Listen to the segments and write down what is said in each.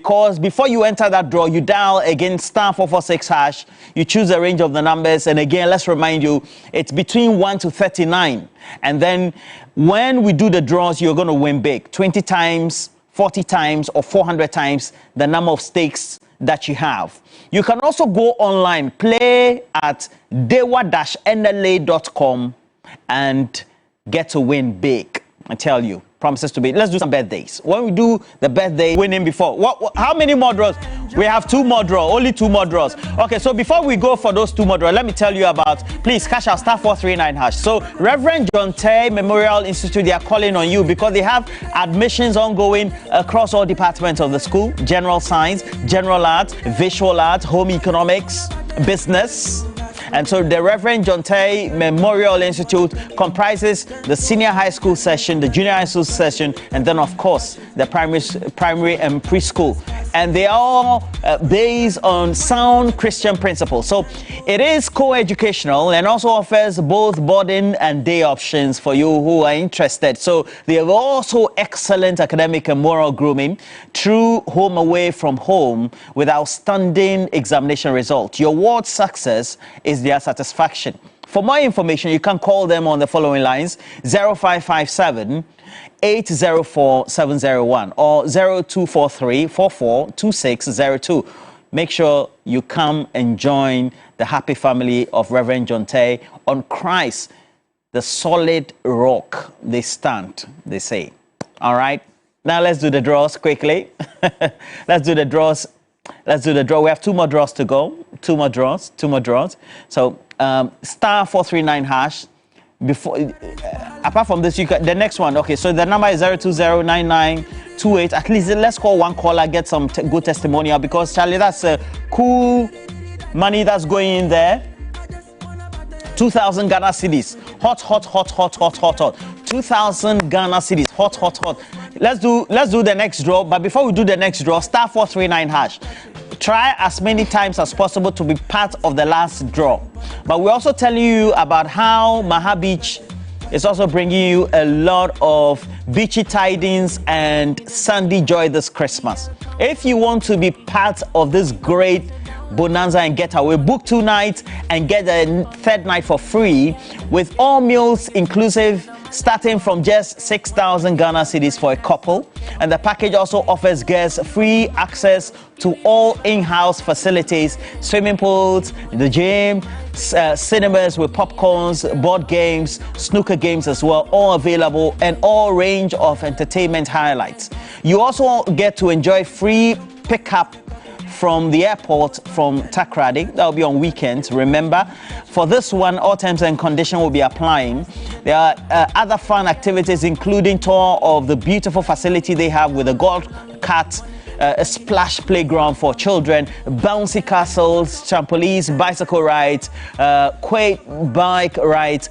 because before you enter that draw, you dial again *446#. You choose a range of the numbers, and again, let's remind you, it's between 1 to 39. And then when we do the draws, you're going to win big. 20 times, 40 times, or 400 times the number of stakes that you have. You can also go online, play at dewa-nla.com and get to win big. I tell you, promises to be. Let's do some birthdays. When we do the birthday winning before, how many more draws? We have 2 more draws, only 2 more draws. Okay, so before we go for those 2 more draws, let me tell you about, please cash out *439#. So Reverend John Tay Memorial Institute, they are calling on you because they have admissions ongoing across all departments of the school: general science, general arts, visual arts, home economics, business. And so the Reverend John Tay Memorial Institute comprises the senior high school session, the junior high school session, and then of course the primary and preschool. And they are all based on sound Christian principles. So it is co-educational and also offers both boarding and day options for you who are interested. So they have also excellent academic and moral grooming through home away from home with outstanding examination results. Your ward success is their satisfaction. For more information, you can call them on the following lines: 0557 804 701 or 0243 442602. Make sure you come and join the happy family of Reverend John Tay. On Christ, the solid rock they stand, they say. All right, now let's do the draws quickly. Let's do the draws. Let's do the draw. We have 2 more draws to go. 2 more draws. So *439#. Before, apart from this, you got the next one. Okay, so the number is 0209928. At least let's call one caller, get some good testimonial, because Charlie, that's cool money that's going in there. 2,000 Ghana cedis. Hot. 2,000 Ghana cedis. Hot. Let's do the next draw. But before we do the next draw, *439#. Try as many times as possible to be part of the last draw. But we're also telling you about how Maha Beach is also bringing you a lot of beachy tidings and sandy joy this Christmas. If you want to be part of this great bonanza and getaway, book 2 nights and get the 3rd night for free with all meals inclusive, starting from just 6,000 Ghana cedis for a couple. And the package also offers guests free access to all in-house facilities: swimming pools, the gym, cinemas with popcorns, board games, snooker games as well, all available, and all range of entertainment highlights. You also get to enjoy free pickup from the airport from Takrady. That will be on weekends. Remember, for this one, all terms and conditions will be applying. There are other fun activities, including tour of the beautiful facility they have with a golf cart, a splash playground for children, bouncy castles, trampolines, bicycle rides, quaid bike rides,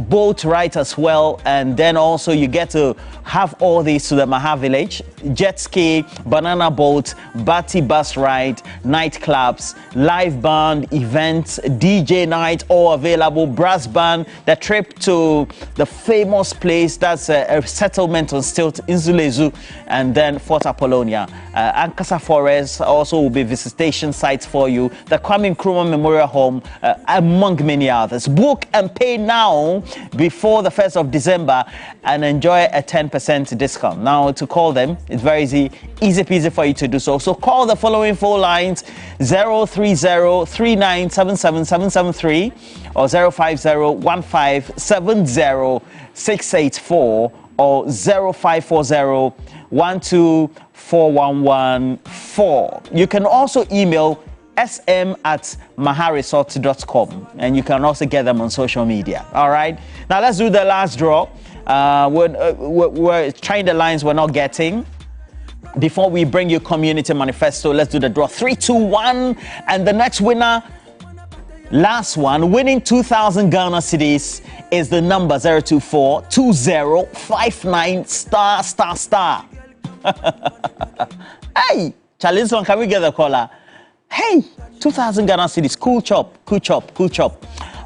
boat ride as well. And then also you get to have all these to the Maha Village: jet ski, banana boat, Bati bus ride, nightclubs, live band events, DJ night, all available, brass band, the trip to the famous place that's a settlement on Stilt, Inzulezu, and then Fort Apollonia. Ankasa Forest also will be visitation sites for you, the Kwame Nkrumah Memorial Home, among many others. Book and pay now before the 1st of December and enjoy a 10% discount. Now, to call them, it's very easy peasy for you to do so. So call the following 4 lines: 030-3977-773 or 050-1570-684 or 0540-124114. You can also email sm@maharesort.com, and you can also get them on social media. All right, now let's do the last draw. We're trying the lines we're not getting. Before we bring you community manifesto, let's do the draw. 3, 2, 1, and the next winner, last one, winning 2,000 Ghana cedis, is the number 024-2059****. Hey, Charlie, this one, can we get the caller? Hey, 2,000 Ghana cedis. Cool chop.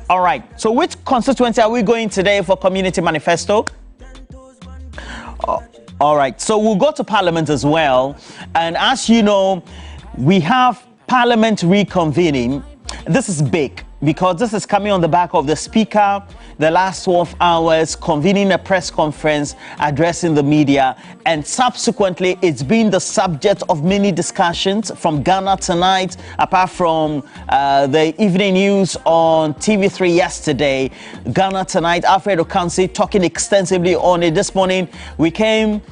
All right, so which constituency are we going today for community manifesto? All right, so we'll go to Parliament as well. And as you know, we have Parliament reconvening. This is big because this is coming on the back of the Speaker, the last 12 hours, convening a press conference, addressing the media, and subsequently it's been the subject of many discussions from Ghana Tonight, apart from the evening news on TV3 yesterday. Ghana Tonight, Alfred Okansi talking extensively on it. This morning we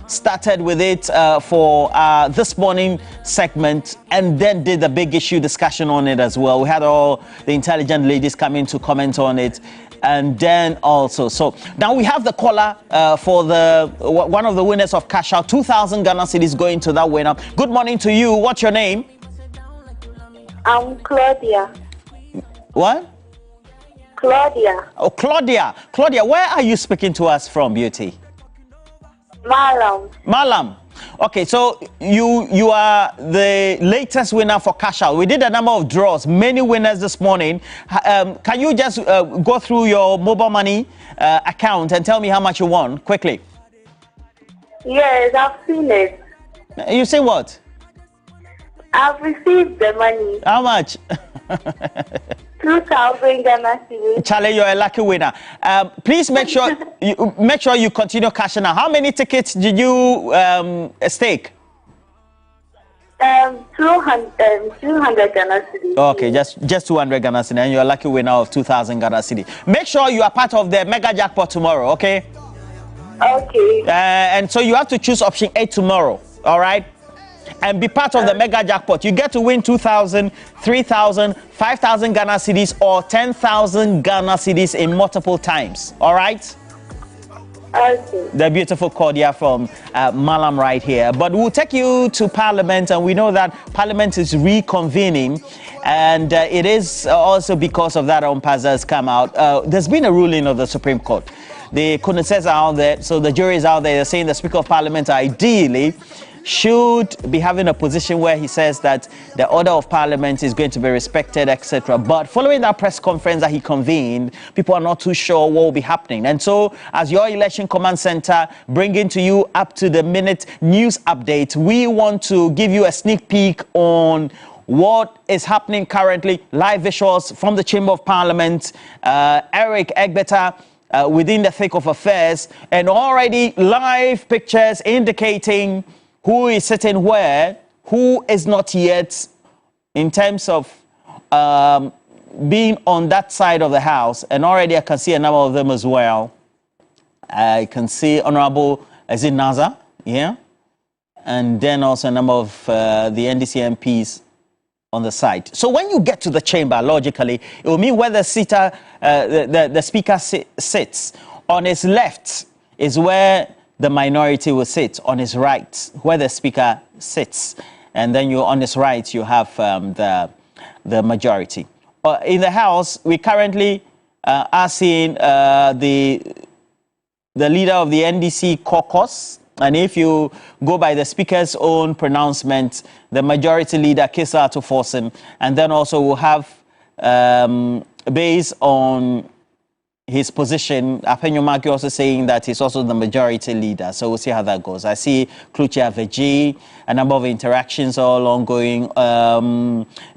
started with it for this morning segment, and then did the big issue discussion on it as well. We had all the intelligent ladies coming to comment on it. And then also, so now we have the caller for one of the winners of Cash Out, 2,000 Ghana cedis going to that winner. Good morning to you. What's your name? I'm Claudia. What? Claudia. Oh, Claudia. Claudia, where are you speaking to us from, Beauty? Malam. Malam. Okay, so you are the latest winner for Cash Out. We did a number of draws, many winners this morning. Can you just go through your mobile money account and tell me how much you won quickly? Yes, I've seen it. You say what? I've received the money. How much? 2,000 Ghana cedis. Charlie, you're a lucky winner. Please make sure you continue cashing out. How many tickets did you stake? 200 Ghana cedis. Okay, just 200 Ghana cedis, and you're a lucky winner of 2,000 Ghana cedis. Make sure you are part of the mega jackpot tomorrow, okay? Okay. And so you have to choose option 8 tomorrow, all right? And be part of the mega jackpot. You get to win 2,000, 3,000, 5,000 Ghana cedis or 10,000 Ghana cedis in multiple times. All right? Okay. The beautiful Claudia from Malam right here. But we'll take you to Parliament, and we know that Parliament is reconvening, and it is also because of that Ompaza has come out. There's been a ruling of the Supreme Court. The connoisseurs are out there, so the jury is out there. They're saying the Speaker of Parliament ideally should be having a position where he says that the order of Parliament is going to be respected, etc. But following that press conference that he convened, people are not too sure what will be happening. And so, as your Election Command Center bringing to you up-to-the-minute news updates, we want to give you a sneak peek on what is happening currently, live visuals from the Chamber of Parliament, Eric Egbeta, within the thick of affairs, and already live pictures indicating who is sitting where, who is not yet, in terms of being on that side of the House. And already I can see a number of them as well. I can see Honorable Naza, yeah? And then also a number of the NDC MPs on the side. So when you get to the chamber, logically, it will mean where the speaker sits. On his left is where the minority will sit, on his right, where the speaker sits. And then on his right, you have the majority. In the House, we currently are seeing the leader of the NDC caucus. And if you go by the speaker's own pronouncement, the majority leader, Kisa Atuforsen, and then also we'll have, based on his position, Apenyomaki also saying that he's also the majority leader. So we'll see how that goes. I see Klucha Veji, a number of interactions all ongoing.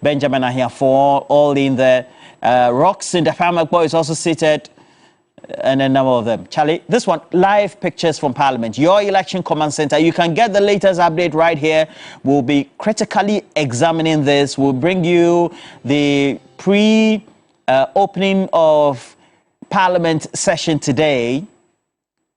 Benjamin Ahiafo, all in there. Rox in the Farmer Boy is also seated, and a number of them. Charlie, this one, live pictures from Parliament. Your Election Command Center. You can get the latest update right here. We'll be critically examining this. We'll bring you the pre-opening of Parliament session today,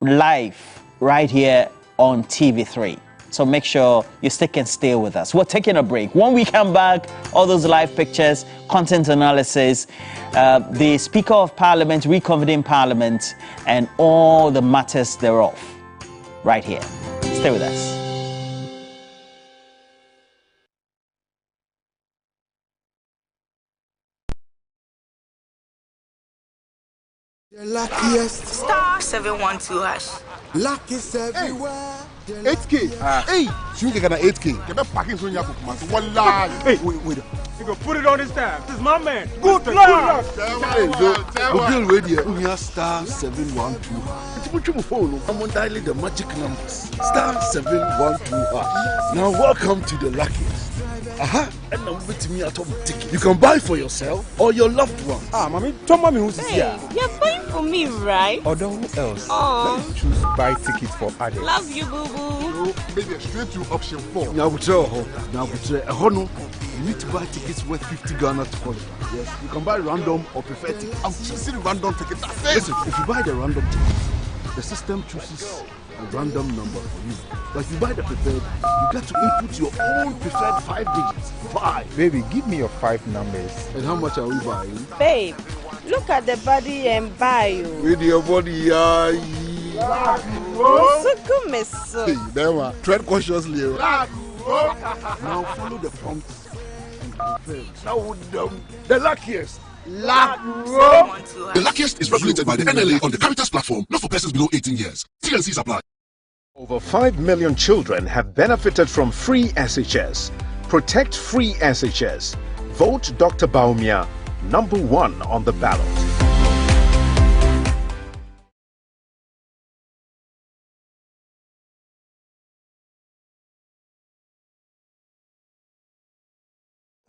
live, right here on TV3. So make sure you stick and stay with us. We're taking a break. When we come back, all those live pictures, content analysis, the Speaker of Parliament, reconvening Parliament, and all the matters thereof, right here. Stay with us. The luckiest. Star 712 hash. Luck is everywhere. 8K. Hey, you can get an 8K. Get that packing so you can Wallah. Hey, wait. You can put it on his tab. This is my man. Good luck. Hey, so, deal with you. We are star 712. Put your phone. Someone dialing the magic numbers. *712#. Now welcome to the luckiest. And now with me at home ticket. You can buy for yourself or your loved one. Mommy, tell mommy who's here. You're buying for me, right? Or who else? Oh. Let me choose buy tickets for others. Love you, boo boo. Maybe straight to option 4. Now we tell you need to buy tickets worth 50 Ghana to qualify. Yes, you can buy random or preferred tickets. I'm choosing random tickets. Listen, if you buy the random ticket, the system chooses a random number for you. But if you buy the preferred, you get to input your own preferred 5 digits. 5. Baby, give me your 5 numbers. And how much are we buying? Babe, look at the body and buy you. With your body, So good, miss. Hey, there, tread cautiously. Now follow the prompts and confirm. Now the luckiest. The luckiest is regulated by the NLA on the Caritas platform, not for persons below 18 years. T&Cs apply. Over 5 million children have benefited from free SHS. Protect free SHS. Vote Dr. Baumia, #1 on the ballot.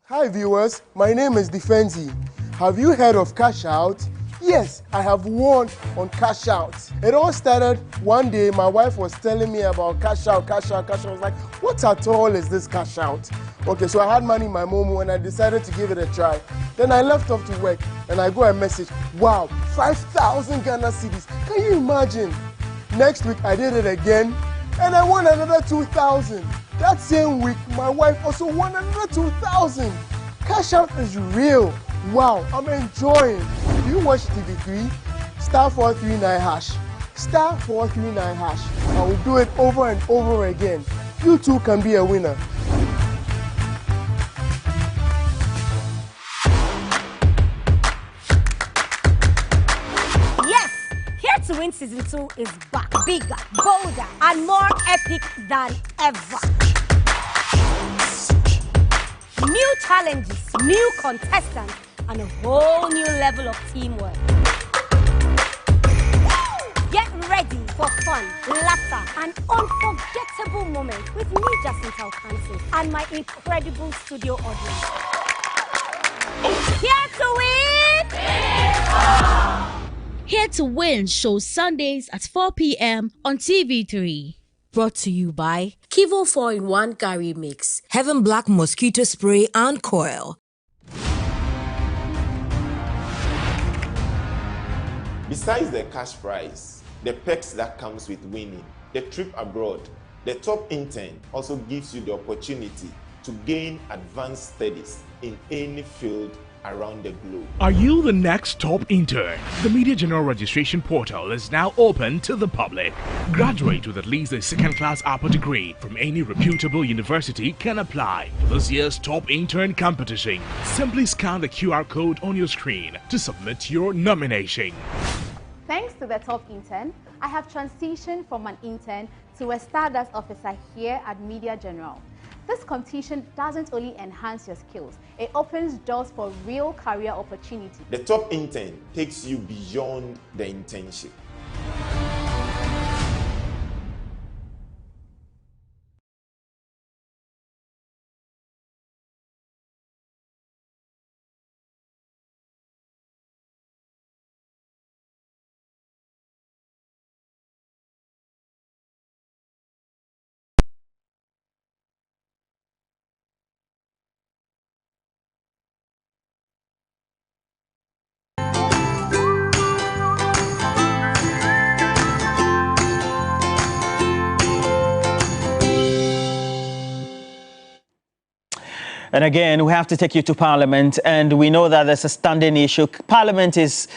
Hi viewers, my name is Defenzi. Have you heard of Cash Out? Yes, I have won on Cash Out. It all started one day, my wife was telling me about Cash Out. I was like, what at all is this Cash Out? Okay, so I had money in my Momo and I decided to give it a try. Then I left off to work and I got a message, wow, 5,000 Ghana cedis. Can you imagine? Next week I did it again and I won another 2,000. That same week, my wife also won another 2,000. Cash Out is real. Wow, I'm enjoying. Do you watch TV3? *439#. *439#. I will do it over and over again. You too can be a winner. Yes! Here to Win Season 2 is back. Bigger, bolder, and more epic than ever. New challenges, new contestants, and a whole new level of teamwork. Get ready for fun, laughter, and unforgettable moments with me, Jacinta Okansi, and my incredible studio audience. Here to win! Here to Win shows Sundays at 4 p.m. on TV3. Brought to you by Kivo 4-in-1 Gary Mix, Heaven Black Mosquito Spray and Coil. Besides the cash prize, the perks that comes with winning, the trip abroad, the top intern also gives you the opportunity to gain advanced studies in any field around the globe. Are you the next top intern? The Media General Registration Portal is now open to the public. Graduate with at least a second-class upper degree from any reputable university can apply for this year's top intern competition. Simply scan the QR code on your screen to submit your nomination. Thanks to the top intern, I have transitioned from an intern to a Stardust officer here at Media General. This competition doesn't only enhance your skills, it opens doors for real career opportunities. The top intern takes you beyond the internship. And again, we have to take you to Parliament, and we know that there's a standing issue. Parliament is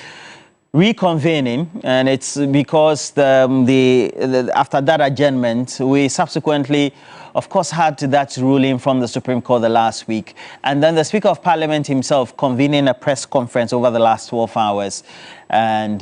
reconvening, and it's because after that adjournment, we subsequently, of course, had that ruling from the Supreme Court the last week. And then the Speaker of Parliament himself convening a press conference over the last 12 hours. And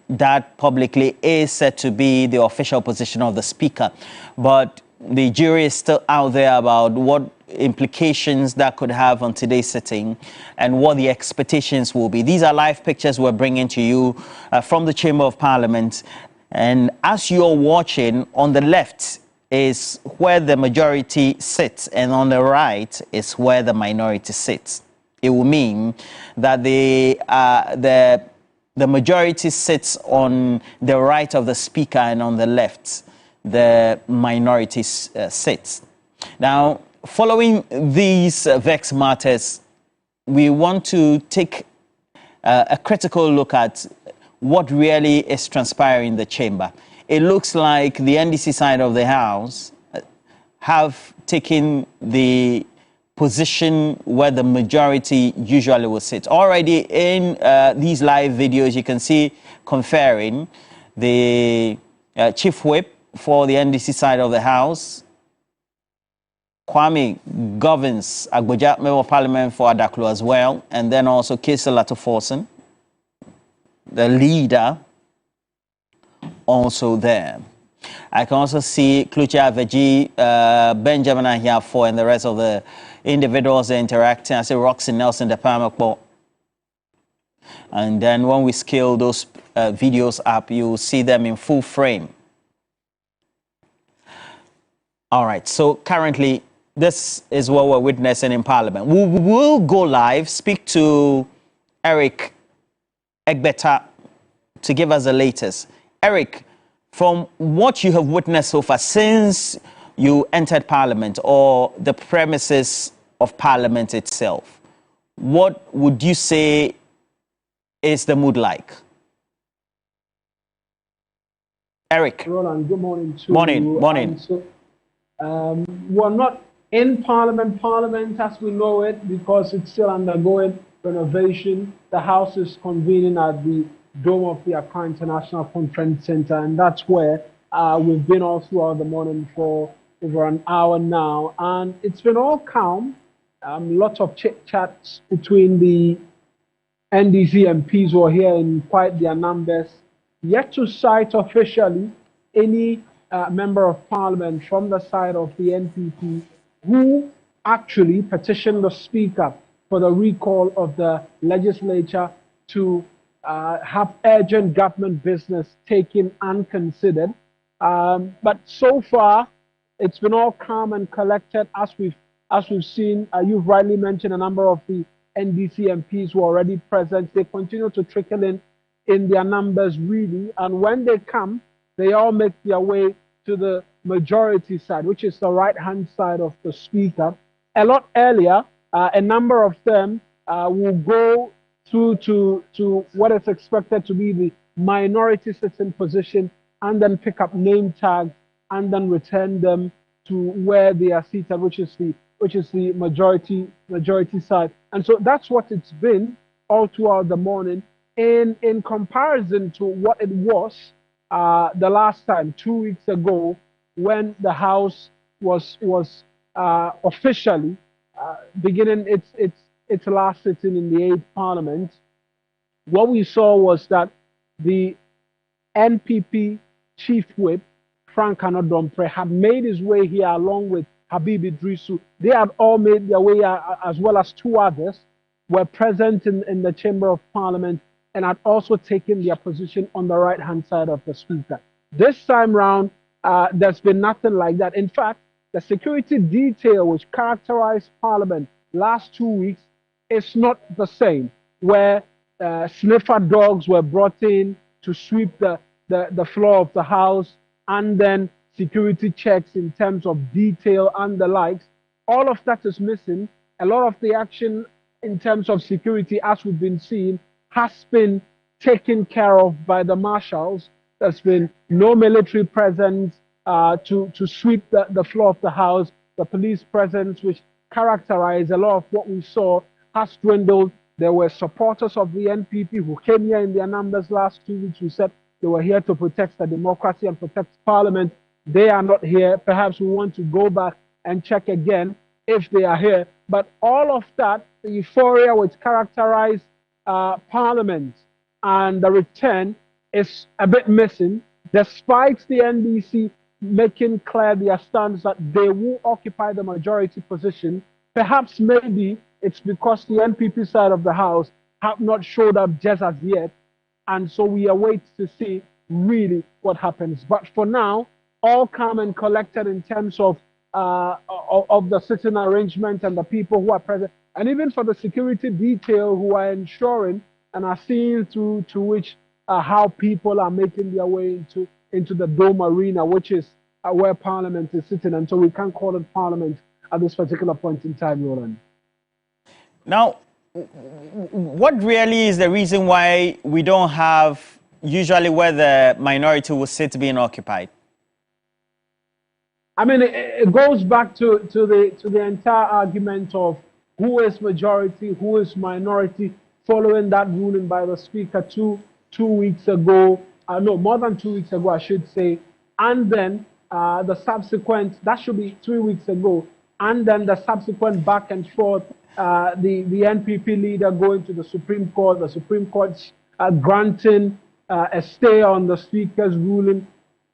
that publicly is said to be the official position of the Speaker. But the jury is still out there about what implications that could have on today's sitting and what the expectations will be. These are live pictures we're bringing to you from the Chamber of Parliament. And as you're watching, on the left is where the majority sits, and on the right is where the minority sits. It will mean that the majority sits on the right of the speaker, and on the left, the minority sits. Now, following these vex matters, we want to take a critical look at what really is transpiring in the chamber. It looks like the NDC side of the house have taken the position where the majority usually will sit. Already in these live videos, you can see conferring the chief whip for the NDC side of the house. Kwame governs Agboja Member of Parliament for Adaklu as well, and then also Kesa Latoforsen, the leader, also there. I can also see Klucha Veji, Benjamin Ahiafo, and the rest of the individuals interacting. I see Roxy Nelson, the Pamakbo. And then when we scale those videos up, you will see them in full frame. All right, so currently, this is what we're witnessing in Parliament. We will go live, speak to Eric Egbeta to give us the latest. Eric, from what you have witnessed so far since you entered Parliament or the premises of Parliament itself, what would you say is the mood like? Eric. Roland, good morning to morning, you. Morning. So, we're not in Parliament as we know it because it's still undergoing renovation. The House is convening at the Dome of the Accra International Conference Center, and that's where we've been all throughout the morning for over an hour now, and it's been all calm. Lots of chit-chats between the NDC MPs who are here in quite their numbers, yet to cite officially any member of Parliament from the side of the NPP who actually petitioned the Speaker for the recall of the legislature to have urgent government business taken and considered. But so far, it's been all calm and collected as we've seen. You've rightly mentioned a number of the NDC MPs who are already present. They continue to trickle in their numbers really, and when they come, they all make their way to the majority side, which is the right-hand side of the Speaker. A lot earlier, a number of them will go through to what is expected to be the minority sitting position and then pick up name tags and then return them to where they are seated, which is the majority side. And so that's what it's been all throughout the morning. In comparison to what it was the last time, 2 weeks ago, when the House was officially beginning its last sitting in the 8th Parliament, what we saw was that the NPP Chief Whip, Frank Anodompre, had made his way here along with Habib Idrisu. They had all made their way, as well as two others, were present in the Chamber of Parliament and had also taken their position on the right-hand side of the Speaker. This time round, there's been nothing like that. In fact, the security detail which characterized Parliament last 2 weeks is not the same, where sniffer dogs were brought in to sweep the floor of the House, and then security checks in terms of detail and the likes. All of that is missing. A lot of the action in terms of security, as we've been seeing, has been taken care of by the marshals. There's been no military presence to sweep the floor of the House. The police presence, which characterized a lot of what we saw, has dwindled. There were supporters of the NPP who came here in their numbers last 2 weeks who said they were here to protect the democracy and protect Parliament. They are not here. Perhaps we want to go back and check again if they are here. But all of that, the euphoria which characterized Parliament and the return is a bit missing, despite the NDC making clear their stance that they will occupy the majority position. Perhaps maybe it's because the NPP side of the House have not showed up just as yet, and so we await to see really what happens. But for now, all calm and collected in terms of the sitting arrangement and the people who are present, and even for the security detail who are ensuring and are seeing through to which how people are making their way into the Dome Arena, which is where Parliament is sitting. And so we can't call it Parliament at this particular point in time, Roland. Now, what really is the reason why we don't have usually where the minority will sit being occupied? I mean, it goes back to the entire argument of who is majority, who is minority, following that ruling by the Speaker two weeks ago. No, more than 2 weeks ago, I should say. And then the subsequent, that should be 3 weeks ago. And then the subsequent back and forth, the NPP leader going to the Supreme Court, the Supreme Court granting a stay on the Speaker's ruling,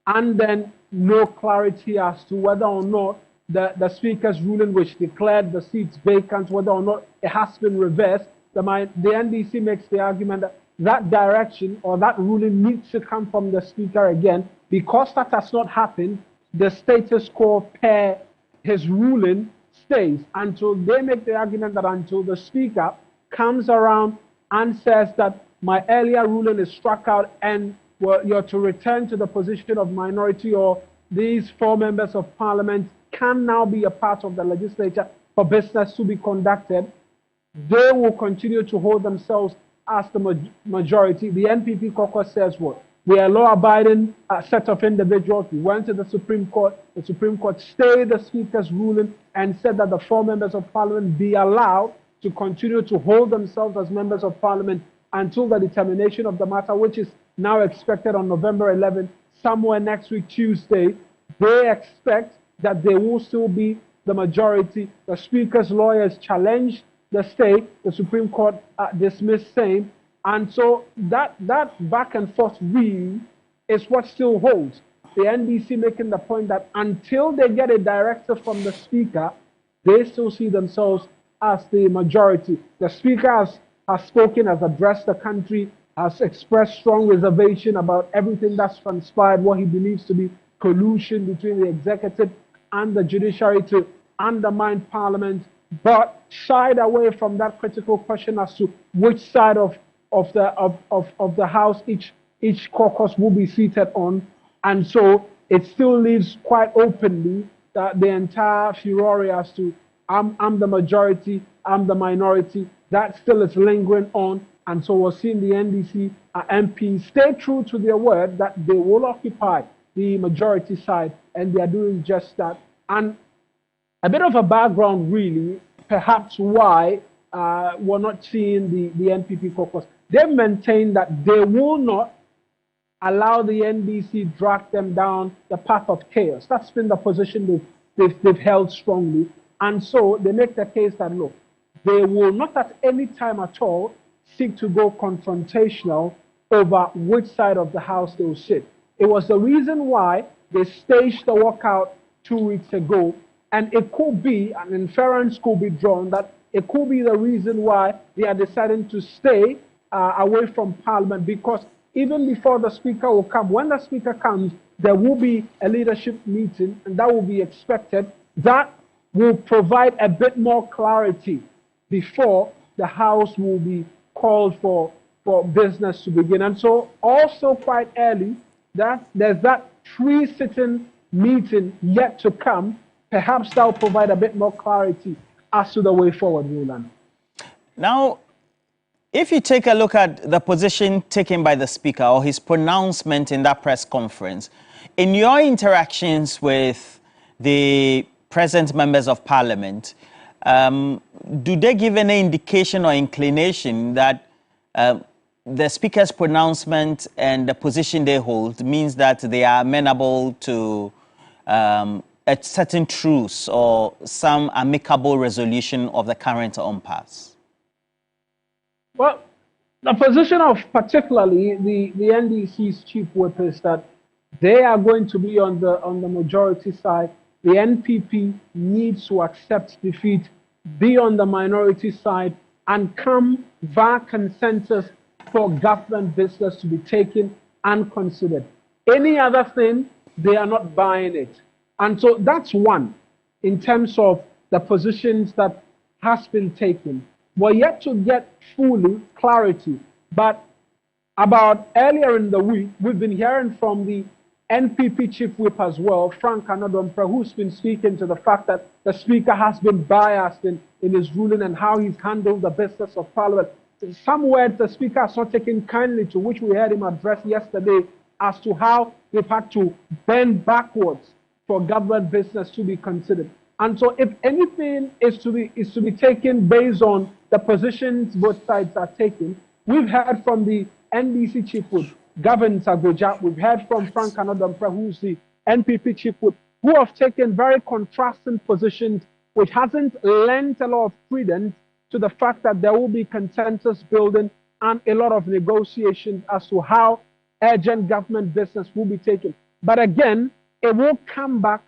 and then no clarity as to whether or not the Speaker's ruling, which declared the seats vacant, whether or not it has been reversed. The NDC makes the argument that that direction or that ruling needs to come from the Speaker again. Because that has not happened, the status quo per his ruling stays until they make the argument that until the Speaker comes around and says that my earlier ruling is struck out and you're to return to the position of minority, or these 4 members of Parliament can now be a part of the legislature for business to be conducted, they will continue to hold themselves as the majority. The NPP caucus says what? We are a law-abiding set of individuals. We went to the Supreme Court. The Supreme Court stayed the Speaker's ruling and said that the 4 members of Parliament be allowed to continue to hold themselves as members of Parliament until the determination of the matter, which is now expected on November 11th, somewhere next week, Tuesday. They expect that they will still be the majority. The Speaker's lawyers challenged the stay. The Supreme Court dismissed same. And so that back and forth view is what still holds. The NDC making the point that until they get a directive from the Speaker, they still see themselves as the majority. The Speaker has spoken, has addressed the country, has expressed strong reservation about everything that's transpired, what he believes to be collusion between the executive and the judiciary to undermine Parliament, but shied away from that critical question as to which side of the House each caucus will be seated on. And so it still leaves quite openly the entire furore as to I'm the majority, I'm the minority. That still is lingering on. And so we're seeing the NDC MPs stay true to their word that they will occupy the majority side, and they are doing just that. And a bit of a background, really, perhaps why we're not seeing the NPP caucus. They've maintained that they will not allow the NDC drag them down the path of chaos. That's been the position they've held strongly. And so they make the case that, look, they will not at any time at all seek to go confrontational over which side of the House they will sit. It was the reason why they staged the walkout 2 weeks ago, and it could be, an inference could be drawn that it could be the reason why they are deciding to stay away from Parliament, because even before the Speaker will come, when the Speaker comes, there will be a leadership meeting, and that will be expected. That will provide a bit more clarity before the House will be called for business to begin. And so also quite early, that there's that 3-sitting meeting yet to come. Perhaps that will provide a bit more clarity as to the way forward, Roland. Now, if you take a look at the position taken by the Speaker or his pronouncement in that press conference, in your interactions with the present members of Parliament, do they give any indication or inclination that the Speaker's pronouncement and the position they hold means that they are amenable to a certain truce or some amicable resolution of the current impasse? Well, the position of particularly the NDC's chief whip is that they are going to be on the majority side. The NPP needs to accept defeat, be on the minority side, and come via consensus for government business to be taken unconsidered. Any other thing, they are not buying it. And so that's one in terms of the positions that has been taken. We're yet to get fully clarity, but about earlier in the week, we've been hearing from the NPP chief whip as well, Frank Anodompre, who's been speaking to the fact that the speaker has been biased in his ruling and how he's handled the business of parliament. Some words the speaker has not taken kindly to, which we heard him address yesterday, as to how they've had to bend backwards for government business to be considered. And so if anything is to be taken based on the positions both sides are taking, we've heard from the NDC chief whip, Gavin Sagoja, we've heard from Frank Anodompre, who's the NPP chief whip, who have taken very contrasting positions, which hasn't lent a lot of credence to the fact that there will be consensus building and a lot of negotiations as to how urgent government business will be taken. But again, it will come back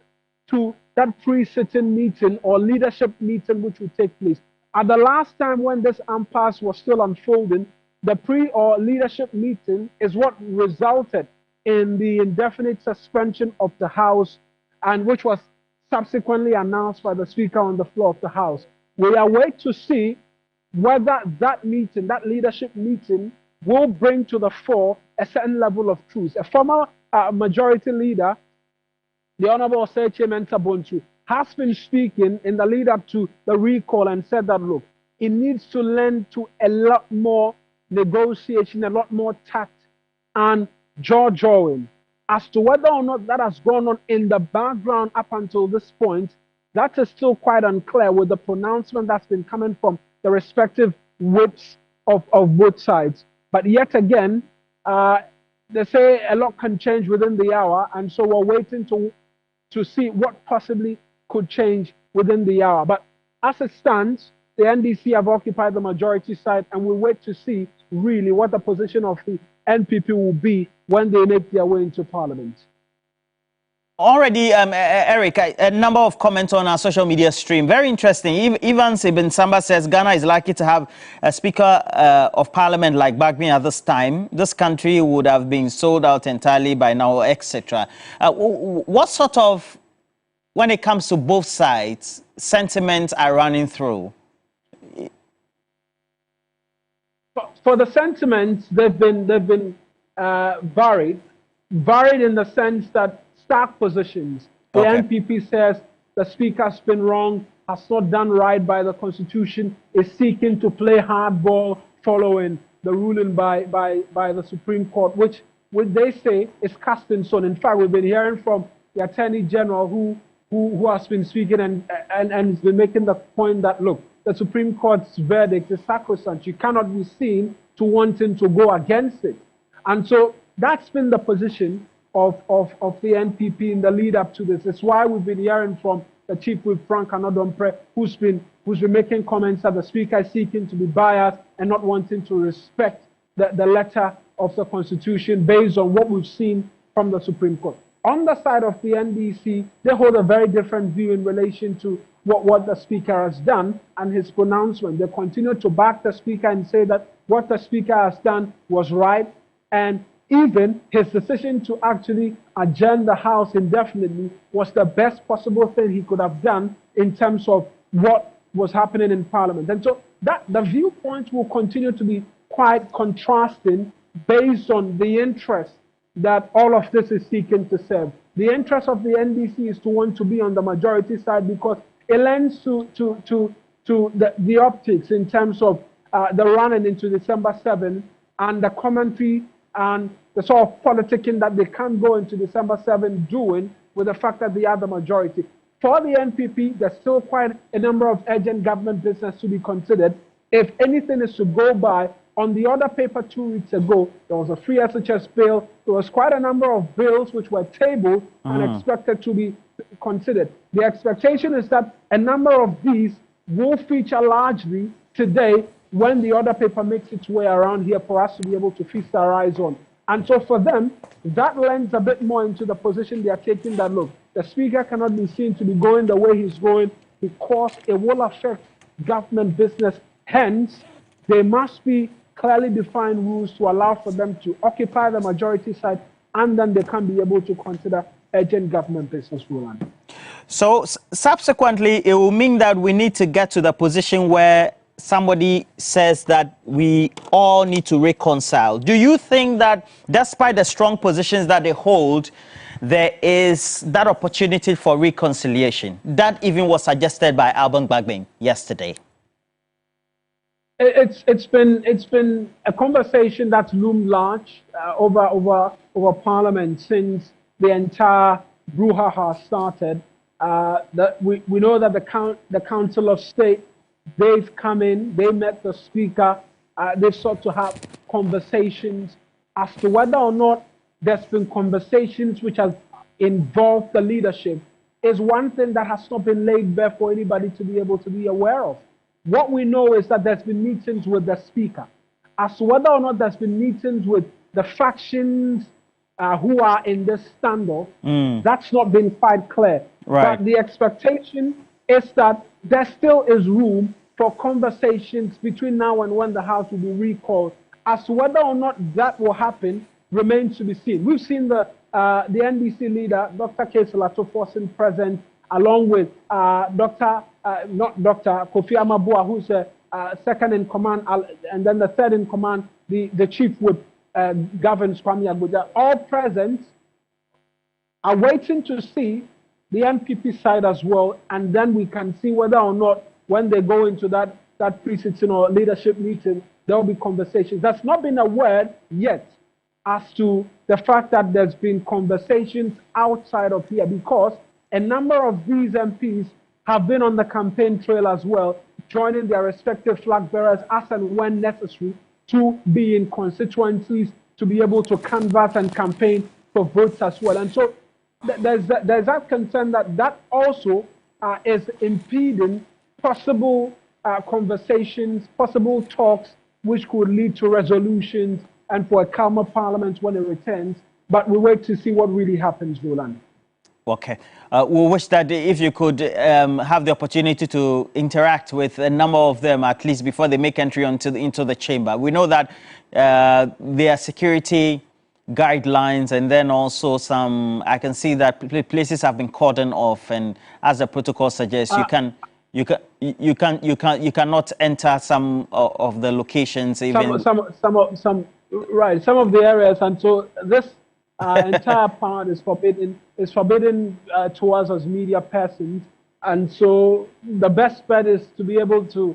to that pre-sitting meeting or leadership meeting which will take place. At the last time when this impasse was still unfolding, the pre or leadership meeting is what resulted in the indefinite suspension of the House, and which was subsequently announced by the Speaker on the floor of the House. We are waiting to see whether that meeting, that leadership meeting, will bring to the fore a certain level of truth. A former majority leader, the Honorable Seche Mensah Bonsu, has been speaking in the lead up to the recall and said that, look, it needs to lend to a lot more negotiation, a lot more tact and jaw-jawing. As to whether or not that has gone on in the background up until this point, that is still quite unclear with the pronouncement that's been coming from the respective whips of both sides. But yet again, they say a lot can change within the hour, and so we're waiting to see what possibly could change within the hour. But as it stands, the NDC have occupied the majority side, and we wait to see really what the position of the NPP will be when they make their way into Parliament. Already, Eric, a number of comments on our social media stream. Very interesting. Evans Ibn Samba says Ghana is lucky to have a Speaker of Parliament like Bagmi at this time. This country would have been sold out entirely by now, etc. What sort of, when it comes to both sides, sentiments are running through? For the sentiments, they've been varied in the sense that stark positions. The NPP says the Speaker has been wrong, has not done right by the Constitution, is seeking to play hardball following the ruling by the Supreme Court, which they say is cast in stone. In fact, we've been hearing from the Attorney General who has been speaking and has been making the point that, look, the Supreme Court's verdict is sacrosanct. You cannot be seen to wanting to go against it. And so that's been the position of the NPP in the lead up to this. It's why we've been hearing from the chief whip, Frank Anodompre, who's been making comments that the Speaker is seeking to be biased and not wanting to respect the letter of the Constitution based on what we've seen from the Supreme Court. On the side of the NDC, they hold a very different view in relation to what the Speaker has done and his pronouncement. They continue to back the Speaker and say that what the Speaker has done was right, and even his decision to actually adjourn the House indefinitely was the best possible thing he could have done in terms of what was happening in Parliament. And so that the viewpoints will continue to be quite contrasting based on the interest that all of this is seeking to serve. The interest of the NDC is to want to be on the majority side because it lends to the optics in terms of the running into December 7 and the commentary and the sort of politicking that they can't go into December 7 doing with the fact that they are the majority. For the NPP, there's still quite a number of urgent government business to be considered. If anything is to go by, on the other paper 2 weeks ago, there was a free SHS bill. There was quite a number of bills which were tabled and expected to be considered. The expectation is that a number of these will feature largely today when the other paper makes its way around here for us to be able to feast our eyes on. And so for them, that lends a bit more into the position they are taking that, look, the Speaker cannot be seen to be going the way he's going because it will affect government business. Hence, they must be clearly defined rules to allow for them to occupy the majority side, and then they can be able to consider urgent government business, Roland. So subsequently, it will mean that we need to get to the position where somebody says that we all need to reconcile. Do you think that despite the strong positions that they hold, there is that opportunity for reconciliation? That even was suggested by Alban Gbagbin yesterday. It's been a conversation that's loomed large over Parliament since the entire brouhaha started. That we know that the Council of State, they've come in, they met the Speaker, they've sought to have conversations as to whether or not there's been conversations which have involved the leadership is one thing that has not been laid bare for anybody to be able to be aware of. What we know is that there's been meetings with the Speaker. As to whether or not there's been meetings with the factions who are in this standoff, that's not been quite clear. Right. But the expectation is that there still is room for conversations between now and when the House will be recalled. As to whether or not that will happen remains to be seen. We've seen the NDC leader, Dr. Kesela Toforson, present, along with Kofi Amabua, who's second in command, and then the third in command, the chief whip, governs Kwame Agbodza, all present, are waiting to see the MPP side as well, and then we can see whether or not when they go into that pre-sitting or leadership meeting, there will be conversations. That's not been a word yet as to the fact that there's been conversations outside of here, because a number of these MPs have been on the campaign trail as well, joining their respective flag bearers as and when necessary to be in constituencies, to be able to canvass and campaign for votes as well. And so there's that concern that also is impeding possible conversations, possible talks, which could lead to resolutions and for a calmer parliament when it returns. But we wait to see what really happens, Roland. Okay. We wish that if you could have the opportunity to interact with a number of them, at least before they make entry into the chamber. We know that there are security guidelines, and then also some, I can see that places have been cordoned off, and as the protocol suggests, you cannot enter some of the locations, even some of the areas, and so this entire part is forbidden to us as media persons, and so the best bet is to be able to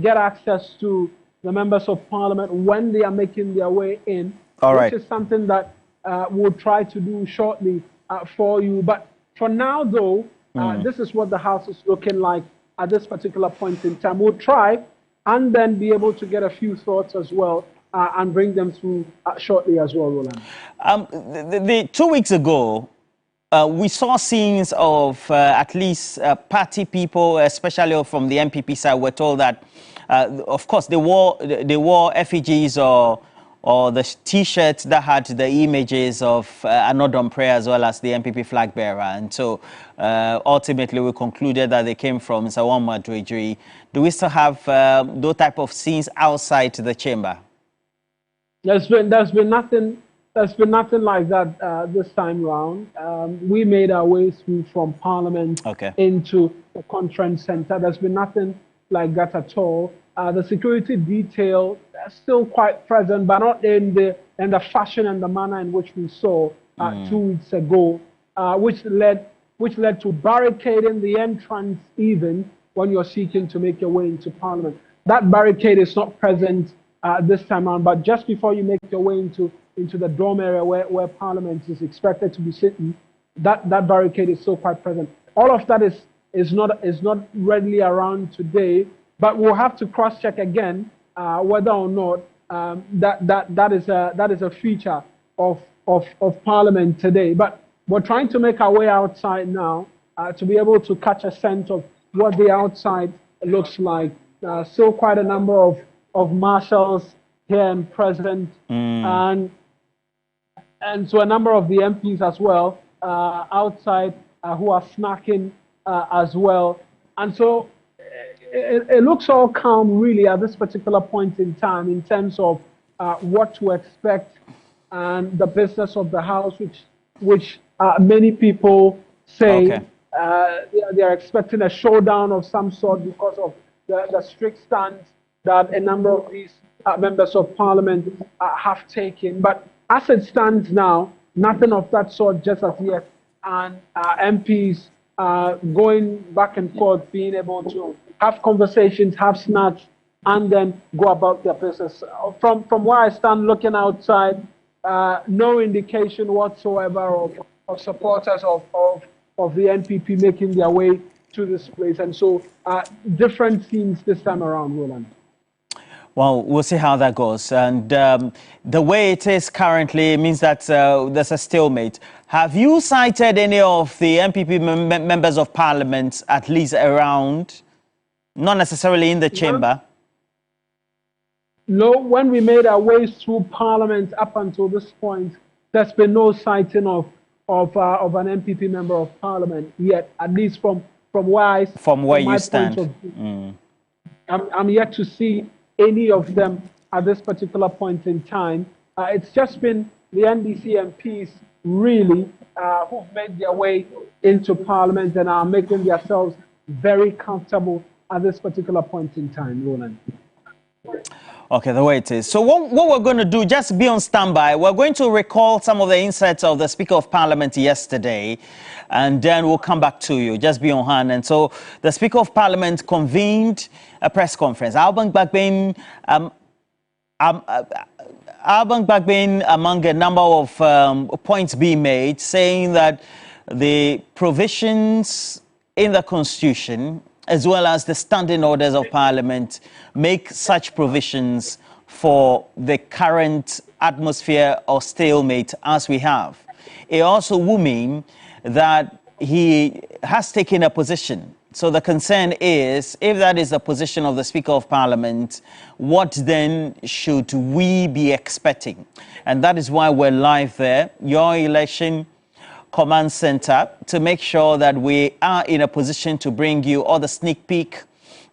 get access to the members of parliament when they are making their way in, which is something that we'll try to do shortly for you. But for now, though, this is what the House is looking like at this particular point in time. We'll try and then be able to get a few thoughts as well and bring them through shortly as well, Roland. 2 weeks ago, we saw scenes of at least party people, especially from the MPP side, were told that, of course, they wore effigies or the T-shirts that had the images of Anodom Prayer as well as the MPP flag bearer. And so ultimately we concluded that they came from Sawama Dredri. Do we still have those type of scenes outside the chamber? There's been nothing like that this time round. We made our way through from Parliament into the conference center. There's been nothing like that at all. The security detail is still quite present, but not in the fashion and the manner in which we saw 2 weeks ago, which led to barricading the entrance even when you're seeking to make your way into Parliament. That barricade is not present this time around, but just before you make your way into the dome area where Parliament is expected to be sitting, that barricade is still quite present. All of that is not readily around today, but we'll have to cross-check again whether or not that is a feature of Parliament today. But we're trying to make our way outside now to be able to catch a sense of what the outside looks like. Still quite a number of marshals here and present, and so a number of the MPs as well outside who are snacking as well. And so it looks all calm, really, at this particular point in time in terms of what to expect and the business of the House, which many people say they are expecting a showdown of some sort because of the strict stance that a number of these members of Parliament have taken. But as it stands now, nothing of that sort just as yet, and MPs going back and forth, being able to have conversations, have snacks, and then go about their business. From where I stand looking outside, no indication whatsoever of supporters of the NPP making their way to this place. And so different scenes this time around, Roland. Well, we'll see how that goes. And the way it is currently means that there's a stalemate. Have you cited any of the NPP members of Parliament, at least around, not necessarily in the chamber? No, when we made our way through Parliament up until this point, there's been no sighting of an NPP member of Parliament yet, at least from where you stand. I'm yet to see any of them at this particular point in time. It's just been the NDC MPs, really, who've made their way into Parliament and are making themselves very comfortable at this particular point in time, Roland. Okay, the way it is. So what we're going to do, just be on standby. We're going to recall some of the insights of the Speaker of Parliament yesterday, and then we'll come back to you. Just be on hand. And so the Speaker of Parliament convened a press conference. Alban Bagbin, among a number of points being made, saying that the provisions in the Constitution, as well as the standing orders of Parliament, make such provisions for the current atmosphere of stalemate as we have. It also will mean that he has taken a position. So the concern is, if that is the position of the Speaker of Parliament, what then should we be expecting? And that is why we're live there, your election command center, to make sure that we are in a position to bring you all the sneak peek,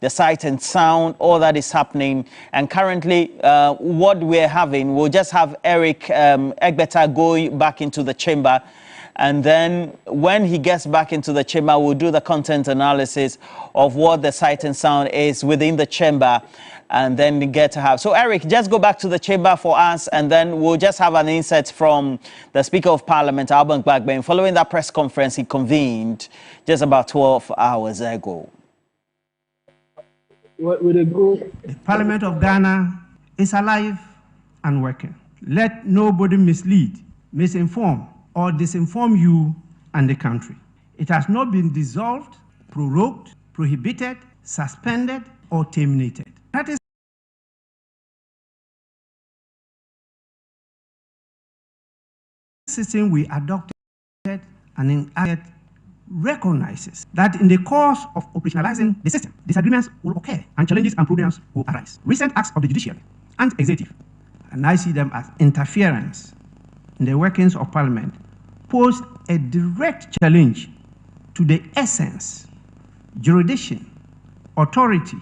the sight and sound, all that is happening. And currently, what we're having, we'll just have Eric Egbeta going back into the chamber. And then when he gets back into the chamber, we'll do the content analysis of what the sight and sound is within the chamber, and then we get to have. So Eric, just go back to the chamber for us, and then we'll just have an insight from the Speaker of Parliament, Alban Bagbin, following that press conference he convened just about 12 hours ago. What would it go? The Parliament of Ghana is alive and working. Let nobody mislead, misinform, or disinform you and the country. It has not been dissolved, prorogued, prohibited, suspended, or terminated. That is the system we adopted and enacted recognizes that in the course of operationalizing the system, disagreements will occur and challenges and problems will arise. Recent acts of the judiciary and executive, and I see them as interference in the workings of Parliament, pose a direct challenge to the essence, jurisdiction, authority,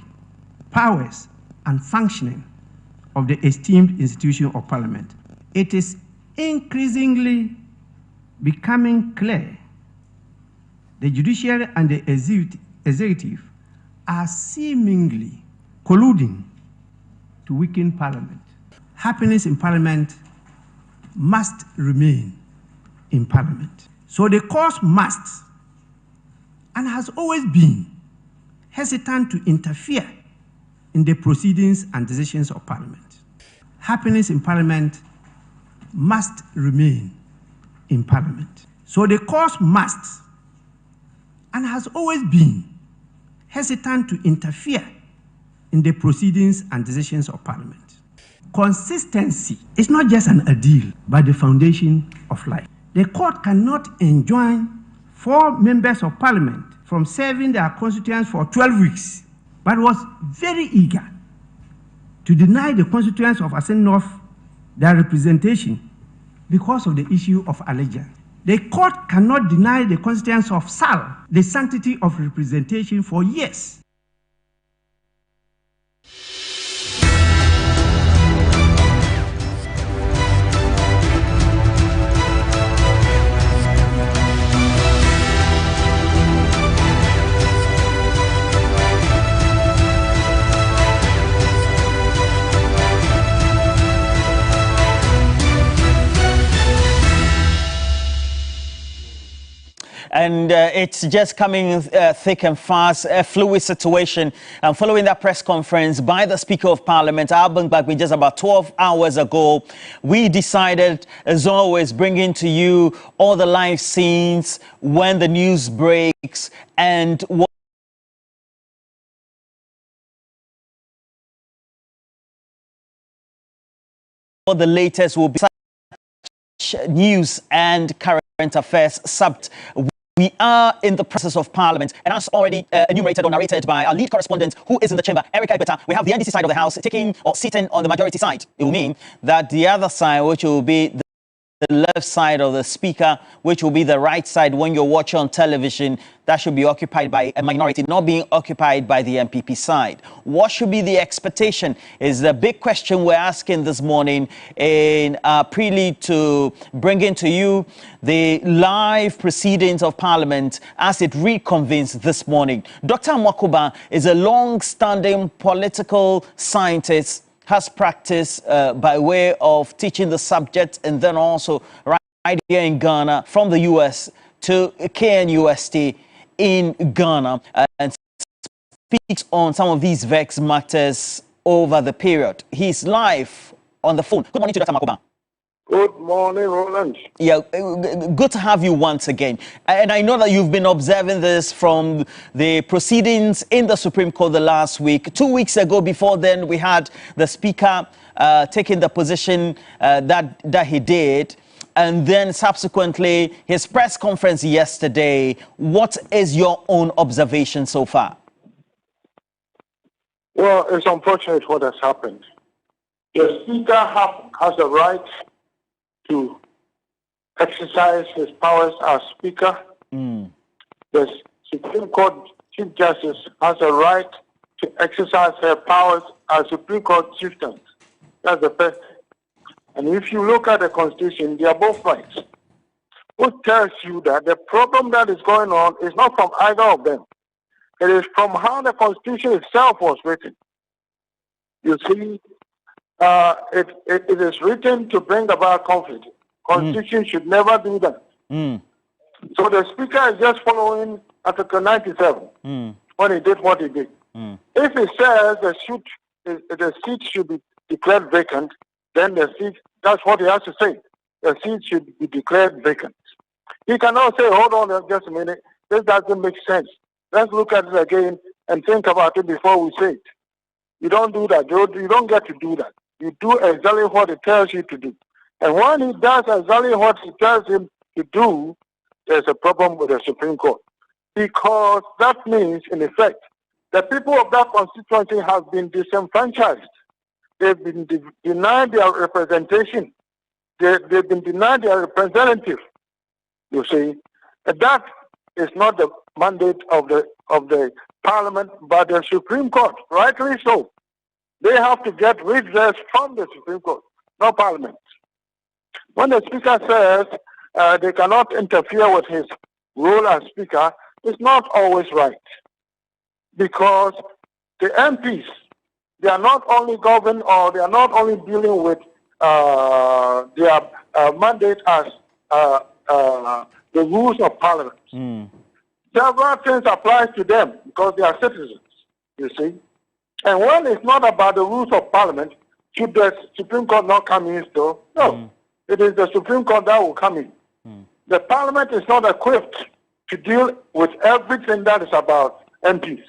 powers, and functioning of the esteemed institution of Parliament. It is increasingly becoming clear the judiciary and the executive are seemingly colluding to weaken Parliament. Happiness in Parliament must remain in Parliament. So the course must, and has always been, hesitant to interfere in the proceedings and decisions of Parliament. Happiness in Parliament must remain in Parliament. So the course must, and has always been, hesitant to interfere in the proceedings and decisions of Parliament. Consistency is not just an ideal, but the foundation of life. The court cannot enjoin 4 members of Parliament from serving their constituents for 12 weeks, but was very eager to deny the constituents of Assin their representation because of the issue of allegiance. The court cannot deny the constituents of Sal the sanctity of representation for years. and it's just coming thick and fast, a fluid situation. Following that press conference by the Speaker of Parliament, Alban Bagby, just about 12 hours ago, we decided, as always, bringing to you all the live scenes when the news breaks and what the latest will be news and current affairs subject. We are in the process of Parliament, and as already enumerated or narrated by our lead correspondent who is in the chamber, Erica Ibeta, we have the NDC side of the House taking or sitting on the majority side. It will mean that the other side, which will be the left side of the Speaker, which will be the right side when you're watching on television, that should be occupied by a minority, not being occupied by the MPP side. What should be the expectation is the big question we're asking this morning in prelude to bringing to you the live proceedings of Parliament as it reconvenes this morning. Dr. Mwakuba is a long-standing political scientist, has practiced by way of teaching the subject and then also right here in Ghana from the US to KNUST in Ghana and speaks on some of these vexed matters over the period. He's live on the phone. Good morning to Dr. Mwakuba. Good morning, Roland. Yeah, good to have you once again. And I know that you've been observing this from the proceedings in the Supreme Court the last week. 2 weeks ago, before then, we had the Speaker taking the position that he did. And then subsequently, his press conference yesterday. What is your own observation so far? Well, it's unfortunate what has happened. The Speaker has a right to exercise his powers as Speaker. The Supreme Court Chief Justice has a right to exercise her powers as Supreme Court Chief Justice. That's the first. And if you look at the Constitution, they are both rights. Which tells you that the problem that is going on is not from either of them. It is from how the Constitution itself was written. You see, it is written to bring about conflict. Constitution should never do that. So the Speaker is just following Article 97 when he did what he did. If he says the seat should be declared vacant, then the seat, that's what he has to say. The seat should be declared vacant. He cannot say, hold on just a minute, this doesn't make sense. Let's look at it again and think about it before we say it. You don't do that. You don't get to do that. You do exactly what it tells you to do. And when he does exactly what he tells him to do, there's a problem with the Supreme Court. Because that means, in effect, the people of that constituency have been disenfranchised. They've been denied their representation. They've been denied their representative. You see, and that is not the mandate of the Parliament, but the Supreme Court. Rightly so. They have to get redress from the Supreme Court, not Parliament. When the Speaker says they cannot interfere with his role as Speaker, it's not always right. Because the MPs, they are not only governed or they are not only dealing with their mandate as the rules of Parliament. Several things apply to them because they are citizens, you see. And when it's not about the rules of Parliament, should the Supreme Court not come in still? No. It is the Supreme Court that will come in. The Parliament is not equipped to deal with everything that is about MPs.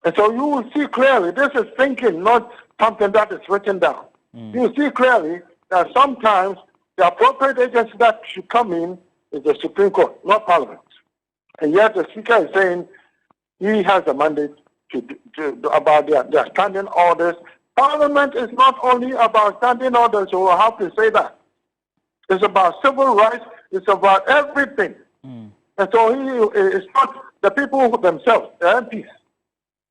And so you will see clearly, this is thinking, not something that is written down. You see clearly that sometimes the appropriate agency that should come in is the Supreme Court, not Parliament. And yet the Speaker is saying he has a mandate about their standing orders. Parliament is not only about standing orders, so we'll have to say that. It's about civil rights, it's about everything. And so it's not the people themselves, the MPs.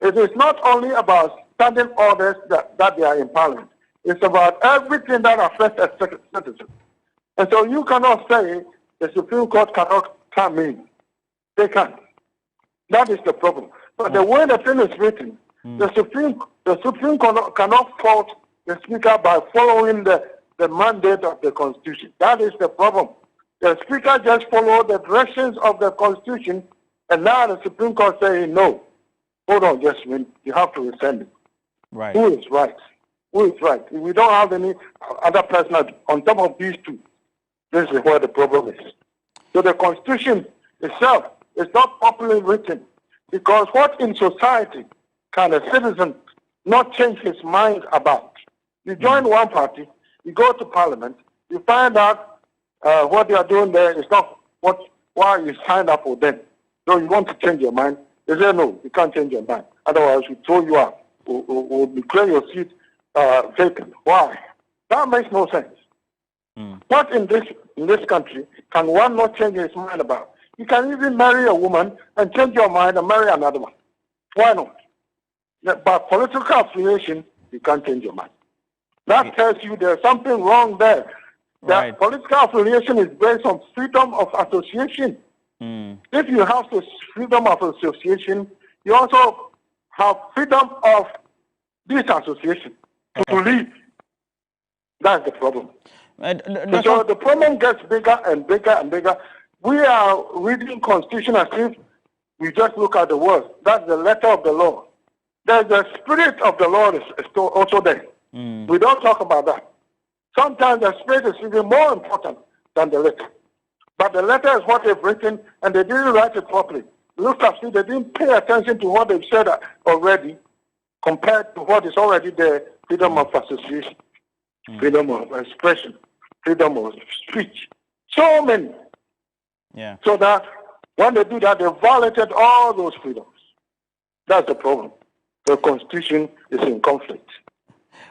It is not only about standing orders that they are in Parliament. It's about everything that affects a citizen. And so you cannot say the Supreme Court cannot come in. They can't. That is the problem. But the way the thing is written, the Supreme Court cannot fault the Speaker by following the mandate of the Constitution. That is the problem. The Speaker just followed the directions of the Constitution, and now the Supreme Court saying, no, hold on just a minute, you have to rescind it. Right. Who is right? Who is right? If we don't have any other person on top of these two, this is where the problem is. So the Constitution itself is not properly written, because what in society can a citizen not change his mind about? You join one party, you go to Parliament, you find out what they are doing there is not why you signed up for them. So you want to change your mind. They say, no, you can't change your mind. Otherwise, we throw you out. We'll declare your seat vacant. Why? That makes no sense. What in this country can one not change his mind about? You can even marry a woman and change your mind and marry another one. Why not? By political affiliation, you can't change your mind. That tells you there's something wrong there. That political affiliation is based on freedom of association. If you have this freedom of association, you also have freedom of disassociation to leave. That's the problem. So the problem gets bigger and bigger and bigger. We are reading Constitution as if we just look at the words. That's the letter of the law. There's the spirit of the law is also there. We don't talk about that. Sometimes the spirit is even more important than the letter. But the letter is what they've written, and they didn't write it properly. Look at it, they didn't pay attention to what they've said already compared to what is already there: freedom of association, freedom of expression, freedom of speech. So many. Yeah. So that when they do that, they violated all those freedoms. That's the problem. The Constitution is in conflict.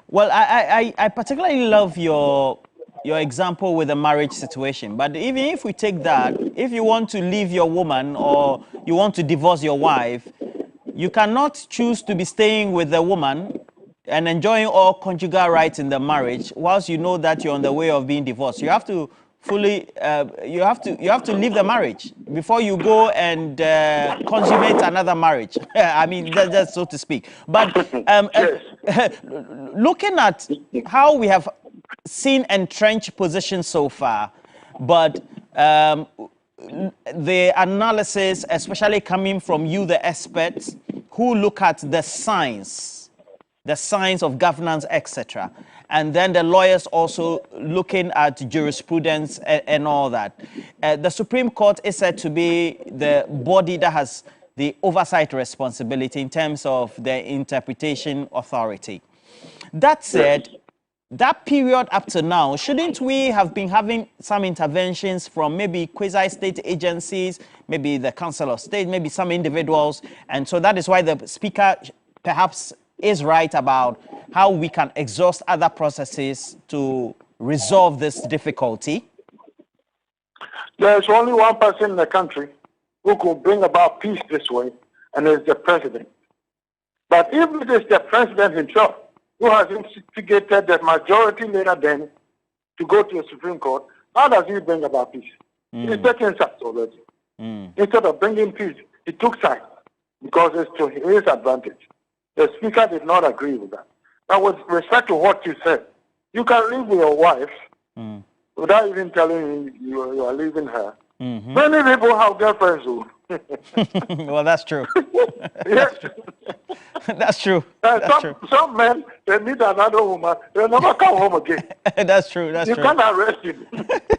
Well, I particularly love your example with the marriage situation. But even if we take that, if you want to leave your woman or you want to divorce your wife, you cannot choose to be staying with the woman and enjoying all conjugal rights in the marriage whilst you know that you're on the way of being divorced. You have to fully, you have to leave the marriage before you go and consummate another marriage. I mean, that's so to speak. But looking at how we have seen entrenched positions so far, but the analysis, especially coming from you, the experts, who look at the science of governance, etc., and then the lawyers also looking at jurisprudence and all that. The Supreme Court is said to be the body that has the oversight responsibility in terms of the interpretation authority. That said, that period up to now, shouldn't we have been having some interventions from maybe quasi-state agencies, maybe the Council of State, maybe some individuals? And so that is why the Speaker perhaps is right about how we can exhaust other processes to resolve this difficulty. There's only one person in the country who could bring about peace this way, and it's the president. But if it is the president himself who has instigated the majority leader then to go to the Supreme Court, how does he bring about peace? He's taking sides already. Instead of bringing peace, he took sides because it's to his advantage. The Speaker did not agree with that. Now, with respect to what you said, you can live with your wife without even telling you are leaving her. Many people have girlfriends who... Well, that's true. Yes. That's true. That's true. Some men, they meet another woman, they'll never come home again. That's true. That's you true. Can't arrest him.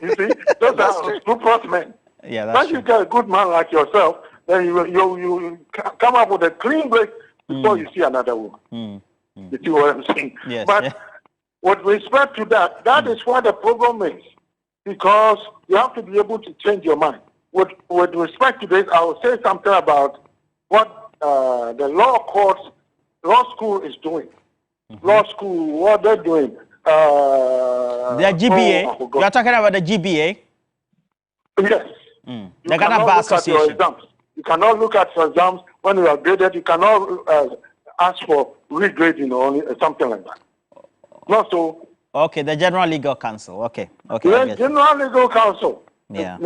You see, those are scrupulous men. Yeah, that's Once you get a good man like yourself, then you come up with a clean break before you see another woman. You see what I'm saying? Yes. But with respect to that, that is what the problem is. Because you have to be able to change your mind. With respect to this, I will say something about what the law school is doing. Law school, what they're doing. The GBA? You are talking about the GBA? Yes. The Ghana Bar Association. You cannot look at your exams when you are graded. You cannot ask for regrading or something like that. Not so. Okay, the General Legal Council. Okay. The General Legal Council. Yeah.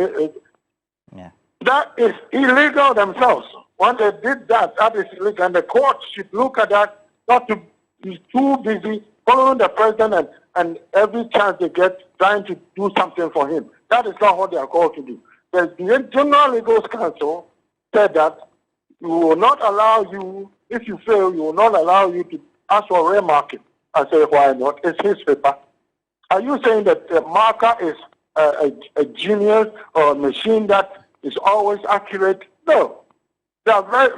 That is illegal themselves. When they did that, that is illegal. And the court should look at that, not to be too busy following the president and every chance they get trying to do something for him. That is not what they are called to do. The General Legal Counsel said that we will not allow you, if you fail, we will not allow you to ask for a remarking. I say, why not? It's his paper. Are you saying that the marker is a genius or a machine that is always accurate? No. There are very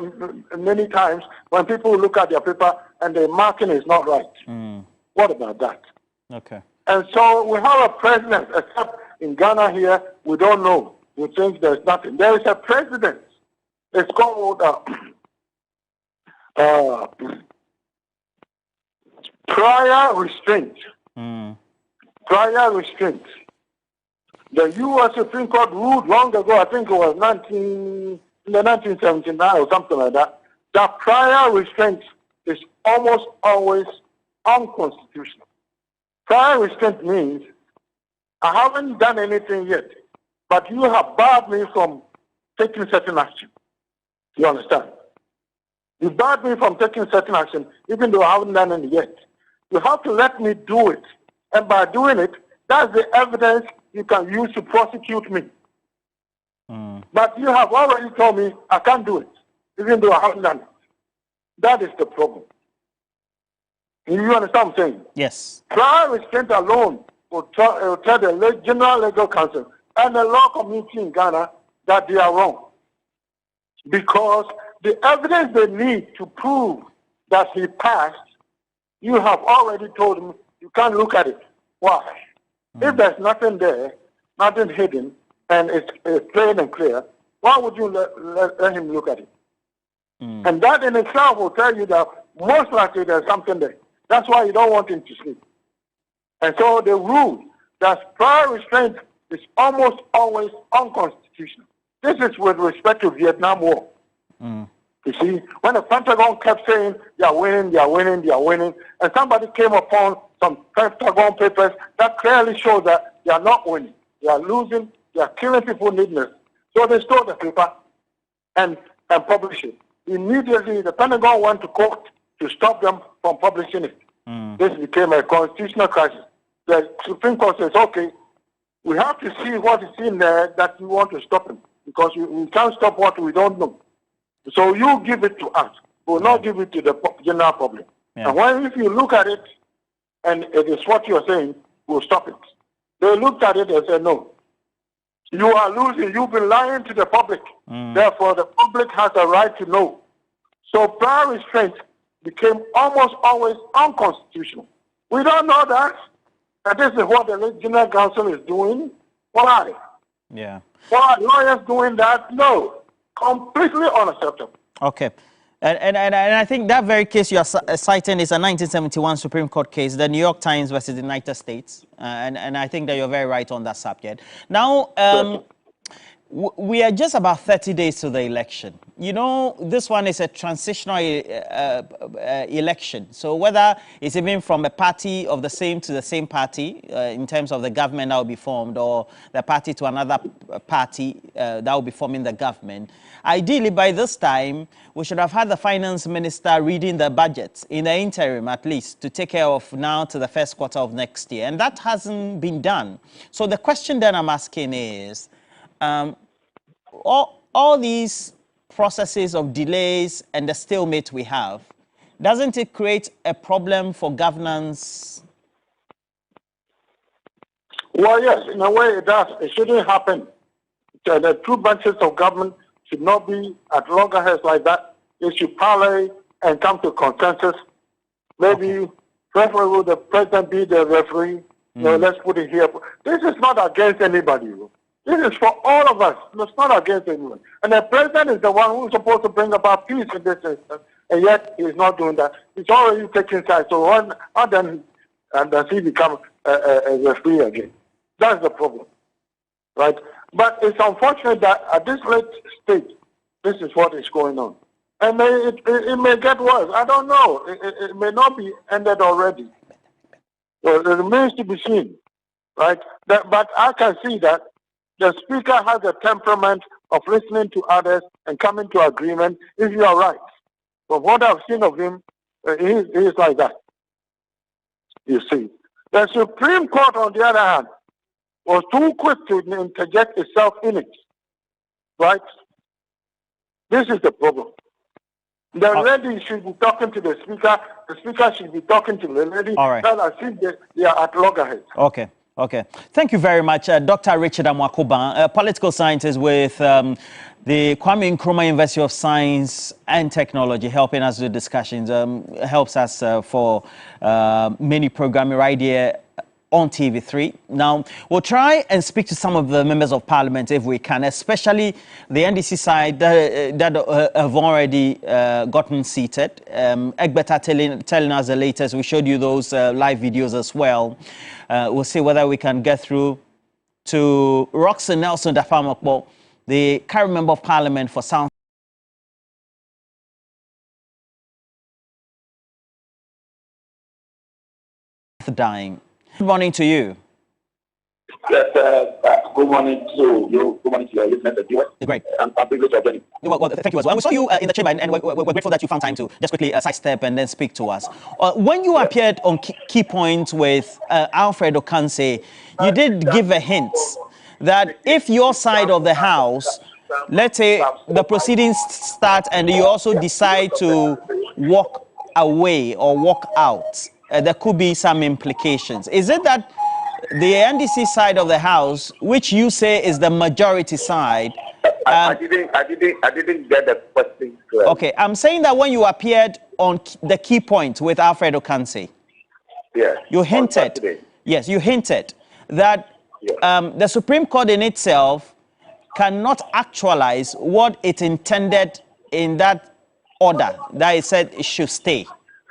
many times when people look at their paper and the marking is not right. What about that? Okay. And so we have a president, except in Ghana here, we don't know. We think there's nothing. There is a president. It's called prior restraint. Prior restraint. The U.S. Supreme Court ruled long ago, I think it was 1979 or something like that, that prior restraint is almost always unconstitutional. Prior restraint means I haven't done anything yet, but you have barred me from taking certain action. You understand? You barred me from taking certain action, even though I haven't done any yet. You have to let me do it. And by doing it, that's the evidence you can use to prosecute me. But you have already told me I can't do it, even though I haven't done it. That is the problem. You understand what I'm saying? Yes. Prior restraint alone will tell the General Legal Counsel and the law community in Ghana that they are wrong. Because the evidence they need to prove that he passed, you have already told him you can't look at it. Why? If there's nothing there, nothing hidden, and it's plain and clear, why would you let him look at it? And that in itself will tell you that most likely there's something there. That's why you don't want him to sleep. And so the rule that prior restraint is almost always unconstitutional. This is with respect to Vietnam War. You see, when the Pentagon kept saying they are winning, they are winning, they are winning, and somebody came upon some Pentagon papers that clearly show that they are not winning. They are losing, they are killing people needless. So they stole the paper and published it. Immediately, the Pentagon went to court to stop them from publishing it. This became a constitutional crisis. The Supreme Court says, okay, we have to see what is in there that you want to stop him, because we can't stop what we don't know. So you give it to us. We will not give it to the general public. And if you look at it, and it is what you're saying, we'll stop it. They looked at it and said, no, you are losing. You've been lying to the public. Therefore, the public has a right to know. So prior restraint became almost always unconstitutional. We don't know that. And this is what the General Counsel is doing. Why? Yeah. Why are lawyers doing that? No. Completely unacceptable. Okay. And I think that very case you are citing is a 1971 Supreme Court case, the New York Times versus the United States. And I think that you're very right on that subject. Now, we are just about 30 days to the election. You know, this one is a transitional election. So whether it's even from a party of the same to the same party in terms of the government that will be formed, or the party to another party that will be forming the government, ideally by this time, we should have had the finance minister reading the budget in the interim, at least, to take care of now to the first quarter of next year. And that hasn't been done. So the question then I'm asking is, all these processes of delays and the stalemate we have, doesn't it create a problem for governance? Well, yes, in a way it does. It shouldn't happen. The two branches of government should not be at loggerheads like that. They should parley and come to consensus. Maybe preferably the president be the referee. No, let's put it here. This is not against anybody. This is for all of us. It's not against anyone. And the president is the one who's supposed to bring about peace in this instance, and yet he's not doing that. He's already taking sides. So how then does he become a referee again? That's the problem, right? But it's unfortunate that at this late stage, this is what is going on. And it may get worse. I don't know. It may not be ended already. So it remains to be seen, right? But I can see that the speaker has a temperament of listening to others and coming to agreement. If you are right, from what I've seen of him, he is like that. You see. The Supreme Court, on the other hand, was too quick to interject itself in it. Right? This is the problem. The lady should be talking to the speaker should be talking to the lady. All right. Not as if they are at loggerheads. Okay. Okay. Thank you very much, Dr. Richard Amwakoba, a political scientist with the Kwame Nkrumah University of Science and Technology, helping us with discussions, helps us for many programming right here on TV3. Now, we'll try and speak to some of the members of parliament if we can, especially the NDC side that have already gotten seated. Egbeta telling us the latest. We showed you those live videos as well. We'll see whether we can get through to Roxanne Nelson Dafamakbo, the current member of parliament for South dying. Good morning to you. Yes, good morning to you. Good morning to your listeners. Great. I'm privileged of joining. Well, thank you as well. And we saw you in the chamber, and we're grateful that you found time to just quickly sidestep and then speak to us. When you appeared on Key Points with Alfred Okanse, you did give a hint that if your side of the house, let's say the proceedings start and you also decide to walk away or walk out, there could be some implications. Is it that the NDC side of the house, which you say is the majority side? I didn't get the question clear. Okay, I'm saying that when you appeared on the Key Point with Alfred Okanse, yeah, you hinted, yes, you hinted that the Supreme Court in itself cannot actualize what it intended in that order that it said it should stay,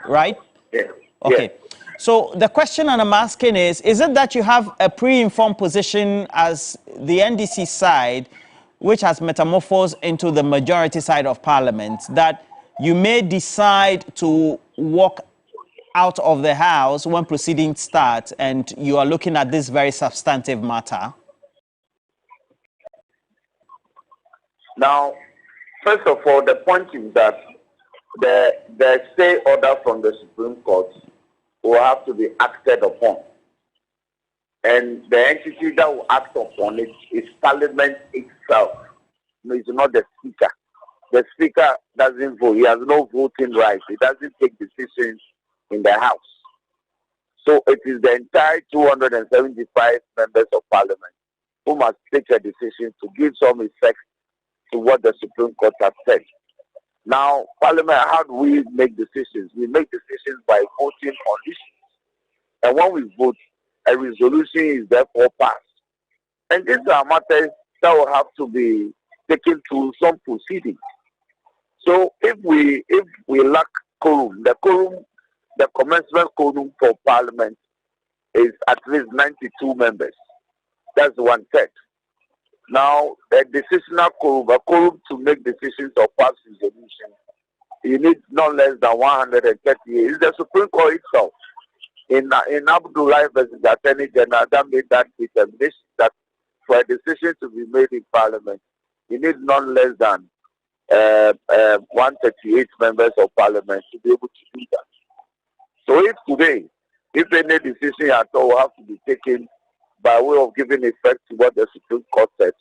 right? Yeah. Okay. Yeah. So the question I'm asking is it that you have a pre-informed position as the NDC side, which has metamorphosed into the majority side of parliament, that you may decide to walk out of the house when proceedings start and you are looking at this very substantive matter? Now, first of all, the point is that the stay order from the Supreme Court will have to be acted upon. And the entity that will act upon it is Parliament itself. No, it's not the Speaker. The Speaker doesn't vote. He has no voting rights. He doesn't take decisions in the House. So it is the entire 275 members of Parliament who must take a decision to give some effect to what the Supreme Court has said. Now, Parliament, how do we make decisions? We make decisions by voting on issues. And when we vote, a resolution is therefore passed. And these are matters that will have to be taken to some proceedings. So if we lack quorum, the commencement quorum for Parliament is at least 92 members. That's 1/3. Now, a decisional quorum, a quorum to make decisions or pass resolutions, you need not less than 138. It's the Supreme Court itself. In Abdullah versus the Attorney General, that made that determination that for a decision to be made in Parliament, you need not less than 138 members of Parliament to be able to do that. So if today, if any decision at all have to be taken by way of giving effect to what the Supreme Court said,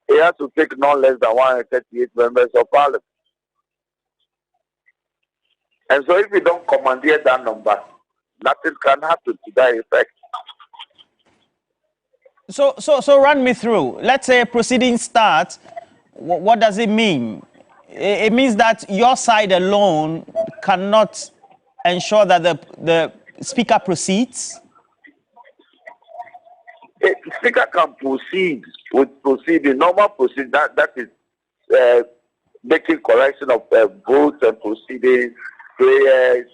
it has to take not less than 138 members of Parliament. And so if we don't commandeer that number, nothing can happen to that effect. So run me through. Let's say proceedings start. What does it mean? It means that your side alone cannot ensure that the Speaker proceeds? The Speaker can proceed with proceeding, normal proceeding, that is making correction of votes and proceedings, prayers,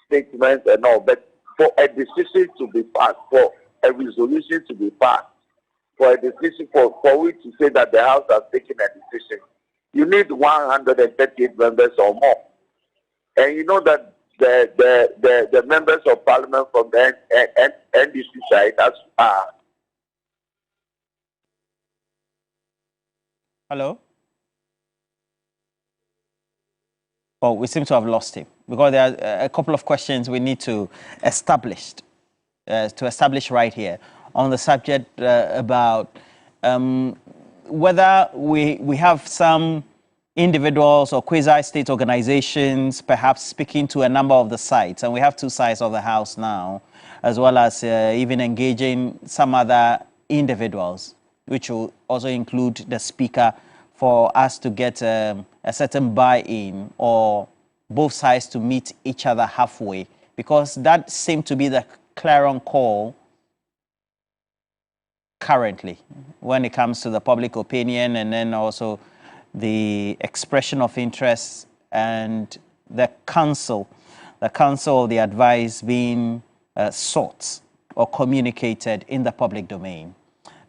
statements and all. But for a decision to be passed, for a resolution to be passed, for a decision, for we to say that the House has taken a decision, you need 138 members or more. And you know that the members of Parliament from the NDC side are. Hello? Oh, we seem to have lost him because there are a couple of questions we need to establish. to establish right here on the subject about whether we have some individuals or quasi-state organizations perhaps speaking to a number of the sides, and we have two sides of the House now, as well as even engaging some other individuals, which will also include the Speaker, for us to get a certain buy-in or both sides to meet each other halfway, because that seemed to be the clarion call currently when it comes to the public opinion, and then also the expression of interest and the counsel of the advice being sought or communicated in the public domain.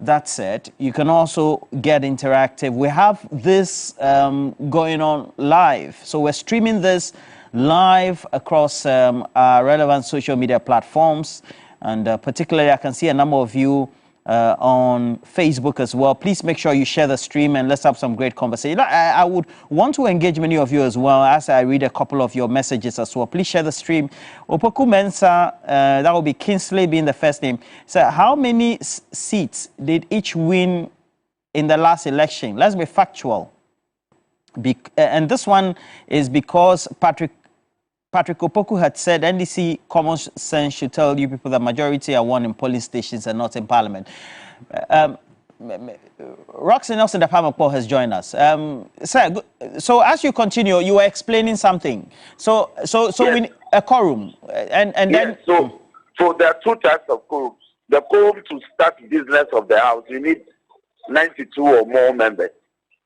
That said, you can also get interactive. We have this going on live. So we're streaming this live across our relevant social media platforms. And particularly, I can see a number of you on Facebook as well. Please make sure you share the stream and let's have some great conversation. I would want to engage many of you as well as I read a couple of your messages as well. Please share the stream. Opoku Mensa, that will be Kingsley being the first name. So how many seats did each win in the last election? Let's be factual. And this one is because Patrick Opoku had said NDC common sense should tell you people that majority are won in polling stations and not in parliament. Roxy Nelson Dapamokpo has joined us. Sir, so as you continue, you were explaining something. So yes. We need a quorum, and yes, then. So there are two types of quorums. The quorum to start business of the House, you need 92 or more members.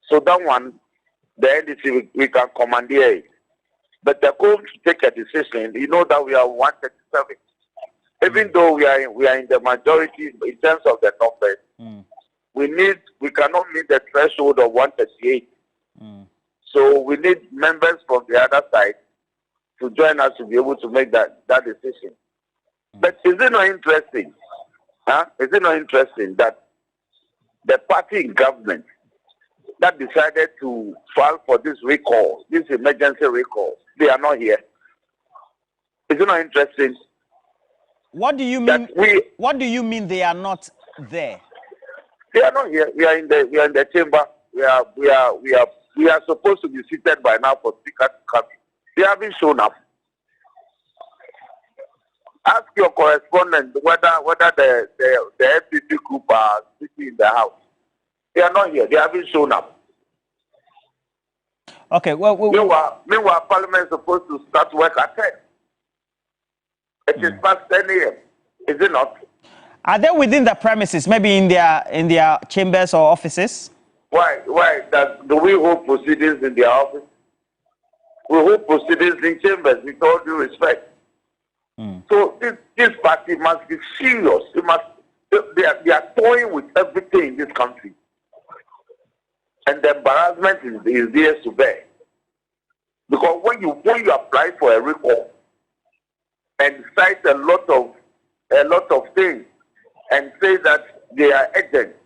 So that one, the NDC, we can commandeer it. But the quorum to take a decision, you know that we are 137. Even though we are in the majority in terms of the numbers, we cannot meet the threshold of 138. So we need members from the other side to join us to be able to make that decision. But is it not interesting? Is it not interesting that the party in government that decided to file for this recall, this emergency recall, they are not here? Is it not interesting? What do you mean? What do you mean they are not there? They are not here. We are in the chamber. We are supposed to be seated by now for Speaker to come. They haven't shown up. Ask your correspondent whether the FPP group are sitting in the House. They are not here. They haven't shown up. Okay. Well, meanwhile, Parliament is supposed to start work at 10. It is past 10 a.m. Is it not? Are they within the premises? Maybe in their chambers or offices? Why? Do we hold proceedings in their office? We hold proceedings in chambers with all due respect. So this party must be serious. They are toying with everything in this country. And the embarrassment is there to bear. Because when you apply for a recall and cite a lot of things and say that they are urgent,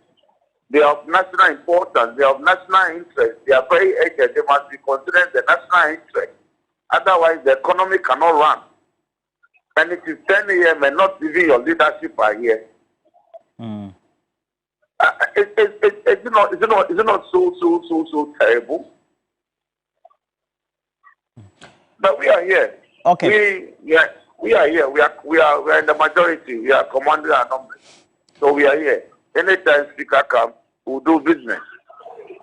they are of national importance, they are of national interest, they are very urgent, they must be considered the national interest. Otherwise, the economy cannot run. And it is 10 a.m. and not even your leadership are here. Is it not so terrible? But we are here. Okay. We are here. We are in the majority. We are commanding our numbers. So we are here. Anytime Speaker comes, we'll do business.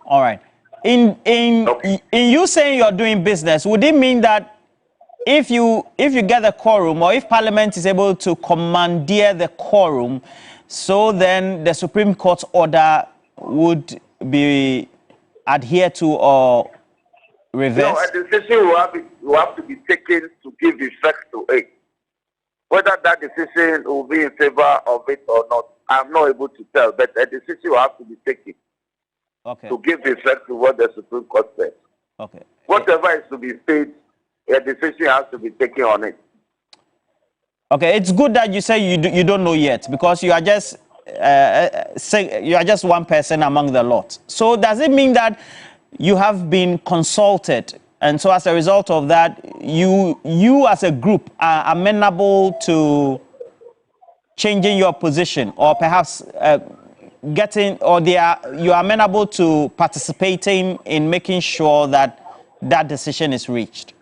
All right. In you saying you're doing business, would it mean that if you get the quorum, or if Parliament is able to commandeer the quorum, so then the Supreme Court's order would be adhered to or reversed? No, a decision will have to be taken to give effect to it. Whether that decision will be in favor of it or not, I'm not able to tell. But a decision will have to be taken to give effect to what the Supreme Court said. Okay. Whatever is to be paid, a decision has to be taken on it. Okay, it's good that you say you don't know yet, because you are just one person among the lot. So does it mean that you have been consulted, and so as a result of that, you as a group are amenable to changing your position, or perhaps you are amenable to participating in making sure that that decision is reached?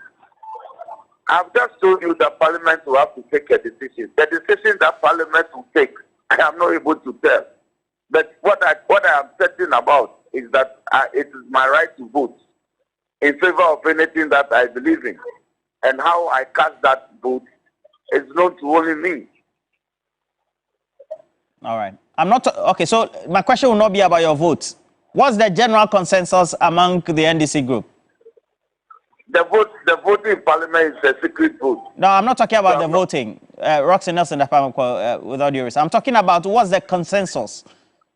I've just told you that Parliament will have to take a decision. The decision that Parliament will take, I am not able to tell. But what I am certain about is that it is my right to vote in favor of anything that I believe in. And how I cast that vote is known to only me. All right. Okay, so my question will not be about your vote. What's the general consensus among the NDC group? The voting in Parliament is a secret vote. No, I'm not talking about the voting. Roxy Nelson, without due respect. I'm talking about what's the consensus.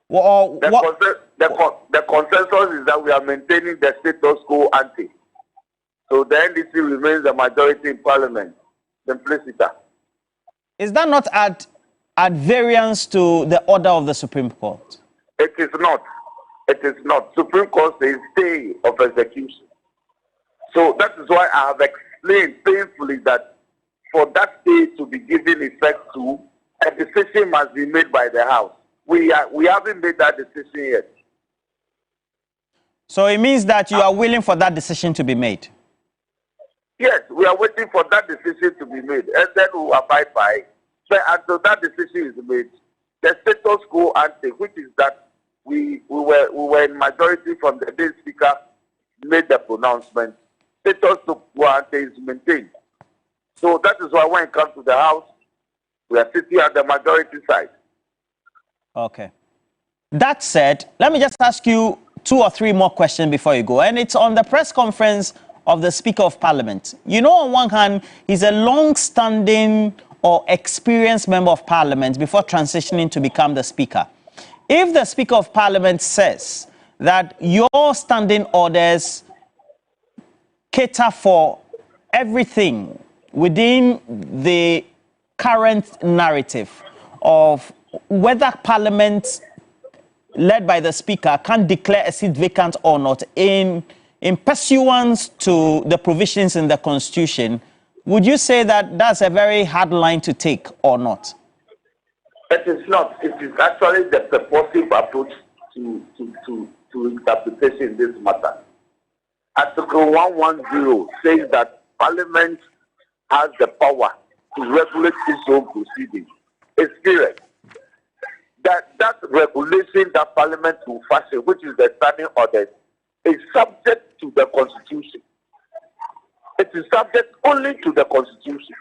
The consensus is that we are maintaining the status quo ante. So the NDC remains the majority in Parliament. Simpliciter. Is that not at variance to the order of the Supreme Court? It is not. It is not. Supreme Court says stay of execution. So that is why I have explained painfully that for that stay to be given effect to, a decision must be made by the House. We haven't made that decision yet. So it means that you are willing for that decision to be made? Yes, we are waiting for that decision to be made, and then we will abide by it. But until that decision is made, the status quo ante, which is that we were in majority from the day Speaker made the pronouncement, status quo ante is maintained. So that is why when it comes to the House, we are sitting at the majority side. Okay. That said, let me just ask you 2 or 3 more questions before you go. And it's on the press conference of the Speaker of Parliament. You know, on one hand, he's a long-standing or experienced member of Parliament before transitioning to become the Speaker. If the Speaker of Parliament says that your standing orders cater for everything within the current narrative of whether Parliament led by the Speaker can declare a seat vacant or not in pursuance to the provisions in the Constitution, would you say that that's a very hard line to take or not? It is not. It is actually the purposive approach to interpretation in this matter. Article 110 says that Parliament has the power to regulate its own proceedings. It's clear that regulation that Parliament will fashion, which is the standing orders, is subject to the Constitution. It is subject only to the Constitution.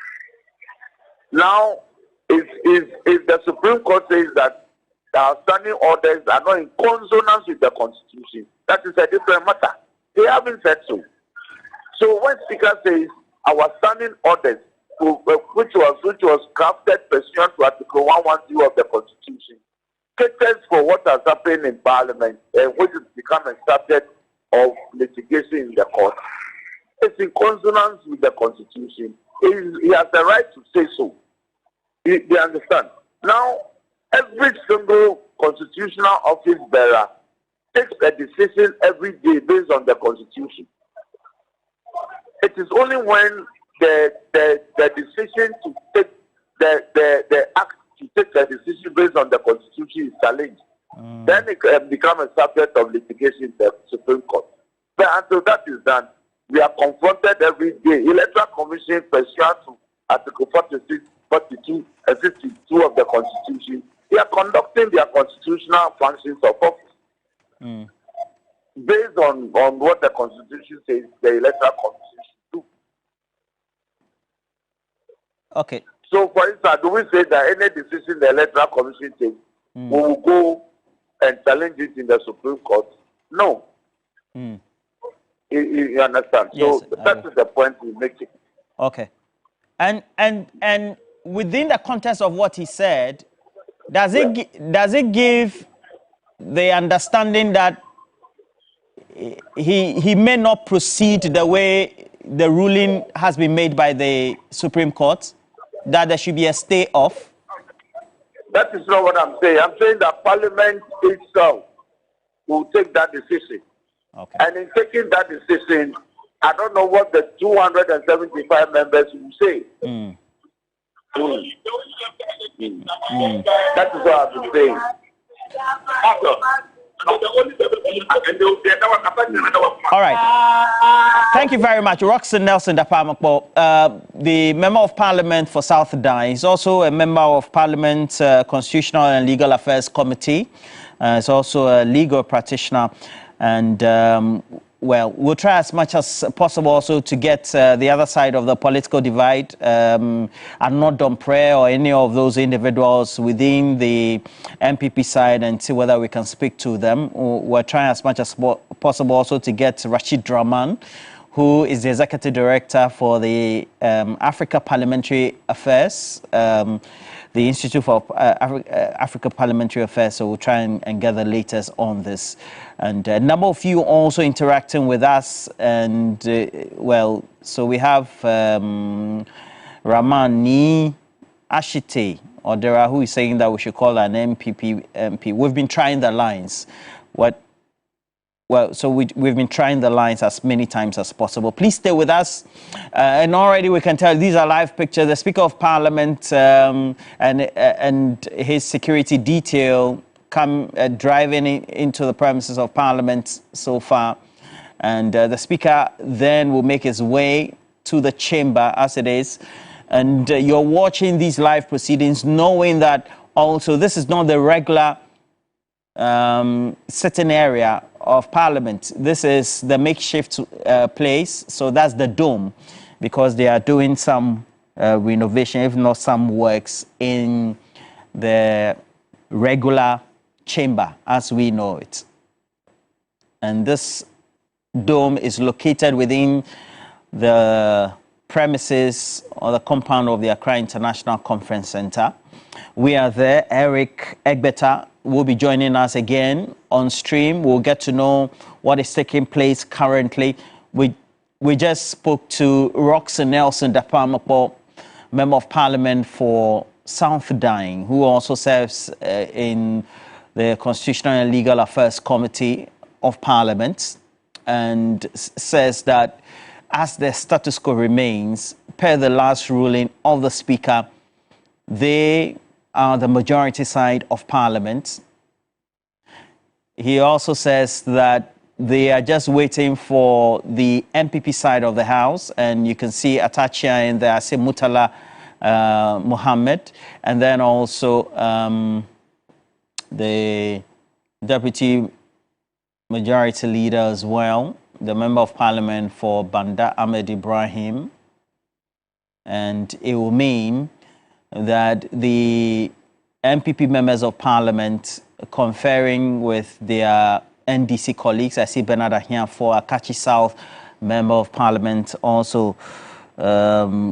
Now, if the Supreme Court says that our standing orders are not in consonance with the Constitution, that is a different matter. They haven't said so. So when Speaker says our standing orders, which was crafted pursuant to Article 110 of the Constitution, caters for what has happened in Parliament, which has become a subject of litigation in the court. It's in consonance with the Constitution. He has the right to say so. They understand. Now, every single constitutional office bearer takes a decision every day based on the Constitution. It is only when the decision to take the act to take a decision based on the Constitution is challenged, then it can become a subject of litigation in the Supreme Court. But until that is done, we are confronted every day. Electoral Commission pursuant to Article 46, 42, and 52 of the Constitution, they are conducting their constitutional functions of office based on what the Constitution says the Electoral Commission should do. Okay. So, for instance, do we say that any decision the Electoral Commission takes, we will go and challenge it in the Supreme Court? No. You understand? Yes, so that is the point we make it. Okay. And within the context of what he said, does it give the understanding that he may not proceed the way the ruling has been made by the Supreme Court, that there should be a stay off? That is not what I'm saying. I'm saying that Parliament itself will take that decision. Okay. And in taking that decision, I don't know what the 275 members will say. That is what I've been saying. All right. Thank you very much. Roxanne Nelson Dapamakbo, the Member of Parliament for South Sudan, is also a Member of Parliament Constitutional and Legal Affairs Committee. Is also a legal practitioner. And, well, we'll try as much as possible also to get the other side of the political divide, and not Dompre or any of those individuals within the MPP side, and see whether we can speak to them. We're trying as much as possible also to get Rashid Draman, who is the Executive Director for the Africa Parliamentary Affairs, the Institute for Africa Parliamentary Affairs. So we'll try and get the latest on this. And a number of you also interacting with us. And, well, so we have Ramani Ashite Odera, who is saying that we should call an MP. We've been trying the lines. Well, so we've been trying the lines as many times as possible. Please stay with us. And already we can tell these are live pictures. The Speaker of Parliament and his security detail come driving into the premises of Parliament so far. And the Speaker then will make his way to the chamber as it is. And you're watching these live proceedings knowing that also this is not the regular sitting area of Parliament. This is the makeshift place, so that's the dome, because they are doing some renovation, if not some works, in the regular chamber as we know it. And this dome is located within the premises or the compound of the Accra International Conference Center. We are there. Eric Egbeta will be joining us again on stream. We'll get to know what is taking place currently. We just spoke to Roxanne Nelson Dapamakbo, Member of Parliament for South Sudan, who also serves in the Constitutional and Legal Affairs Committee of Parliament, and says that as the status quo remains, per the last ruling of the Speaker, they are the majority side of Parliament. He also says that they are just waiting for the MPP side of the House, and you can see Atachia in there, say Mutala Mohammed, and then also the Deputy Majority Leader as well, the Member of Parliament for Banda Ahmed Ibrahim. And it will mean that the MPP members of Parliament conferring with their NDC colleagues. I see Bernard Ahian for Akachi South, Member of Parliament, also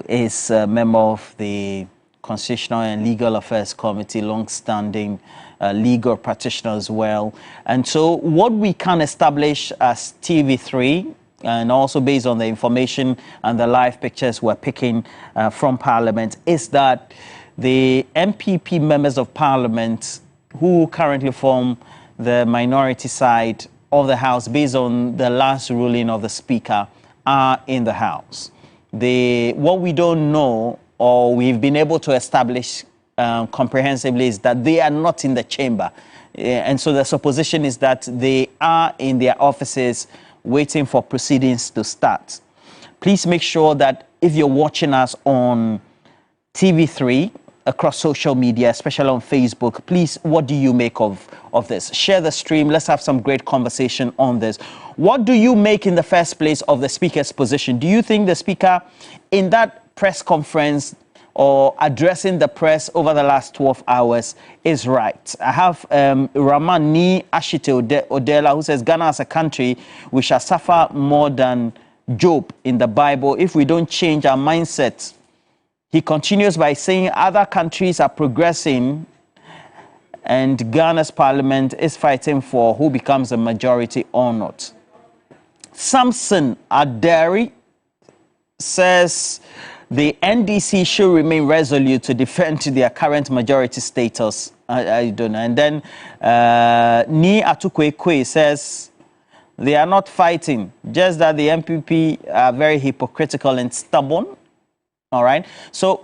is a member of the Constitutional and Legal Affairs Committee, long-standing legal practitioner as well. And so what we can establish as TV3, and also based on the information and the live pictures we're picking from Parliament, is that the MPP members of Parliament who currently form the minority side of the House, based on the last ruling of the Speaker, are in the House. What we don't know, or we've been able to establish comprehensively, is that they are not in the chamber. And so the supposition is that they are in their offices waiting for proceedings to start. Please make sure that if you're watching us on TV3, across social media, especially on Facebook, please, what do you make of this? Share the stream. Let's have some great conversation on this. What do you make in the first place of the Speaker's position? Do you think the Speaker, in that press conference or addressing the press over the last 12 hours, is right? I have Ramani Ashite Odela, who says, Ghana as a country, we shall suffer more than Job in the Bible if we don't change our mindset. He continues by saying other countries are progressing and Ghana's parliament is fighting for who becomes a majority or not. Samson Aderi says the NDC should remain resolute to defend their current majority status. I don't know. And then Ni Atukwekwe says they are not fighting, just that the MPP are very hypocritical and stubborn. All right. So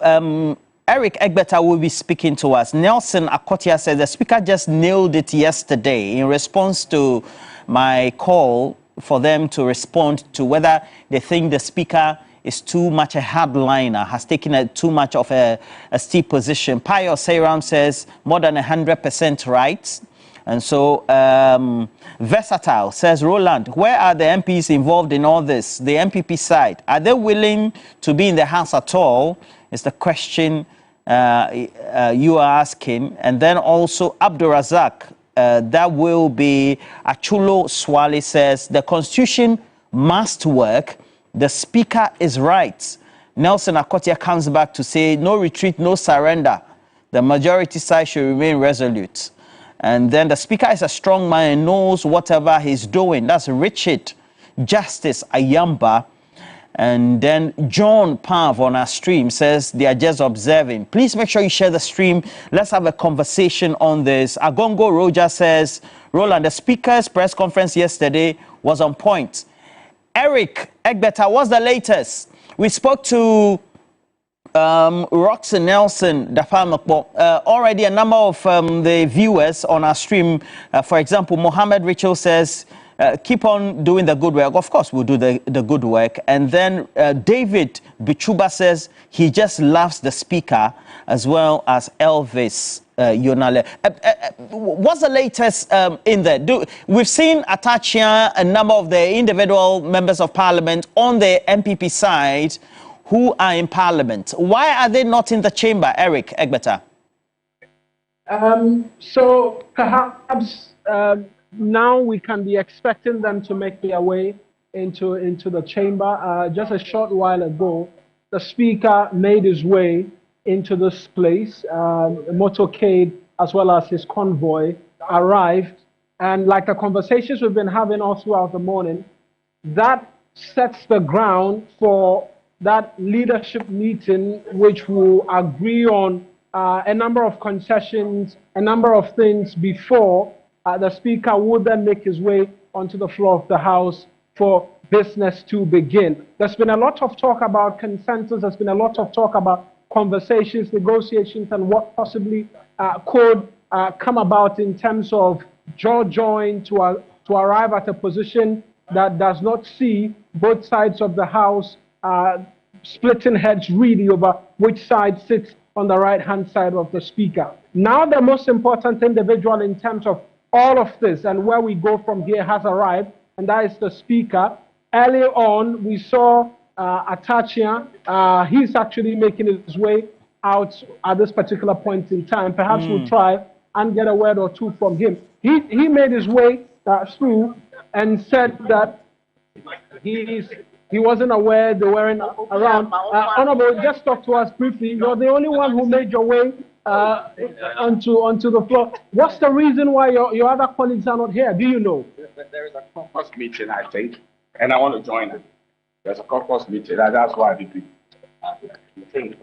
Eric Egbeta will be speaking to us. Nelson Akotia says the speaker just nailed it yesterday in response to my call for them to respond to whether they think the speaker is too much a hardliner, has taken too much of a steep position. Pius Seyram says more than 100% right. And so Versatile says, Roland, where are the MPs involved in all this? The MPP side, are they willing to be in the house at all? Is the question you are asking. And then also Abdurazak, that will be Achulo Swale says, the constitution must work. The speaker is right. Nelson Akotia comes back to say, no retreat, no surrender. The majority side should remain resolute. And then the speaker is a strong man and knows whatever he's doing. That's Richard Justice Ayamba. And then John Pav on our stream says they are just observing. Please make sure you share the stream. Let's have a conversation on this. Agongo Roger says, Roland, the speaker's press conference yesterday was on point. Eric Egbeta, what's the latest? We spoke to Roxy Nelson Dafamakbo. Already a number of the viewers on our stream, for example, Mohammed Richel says, keep on doing the good work. Of course, we'll do the good work. And then David Bichuba says he just loves the speaker as well as Elvis Yonale. What's the latest in there? We've seen Atachia, a number of the individual members of parliament on the MPP side who are in parliament. Why are they not in the chamber, Eric Egbeta? So perhaps now we can be expecting them to make their way into the chamber. Just a short while ago, the speaker made his way into this place. A motorcade as well as his convoy arrived. And like the conversations we've been having all throughout the morning, that sets the ground for that leadership meeting, which will agree on a number of concessions, a number of things before the speaker would then make his way onto the floor of the House for business to begin. There's been a lot of talk about consensus. There's been a lot of talk about conversations, negotiations, and what possibly could come about in terms of jaw join to arrive at a position that does not see both sides of the House splitting heads really over which side sits on the right-hand side of the speaker. Now the most important individual in terms of all of this and where we go from here has arrived, and that is the speaker. Earlier on, we saw Atachia. He's actually making his way out at this particular point in time. Perhaps we'll try and get a word or two from him. He made his way through and said that he wasn't aware they weren't around. Honorable, just talk to us briefly. You're the only one who made your way onto the floor. What's the reason why your other colleagues are not here? Do you know? There is a caucus meeting, I think, and I want to join it. There's a caucus meeting, and that's why I did it.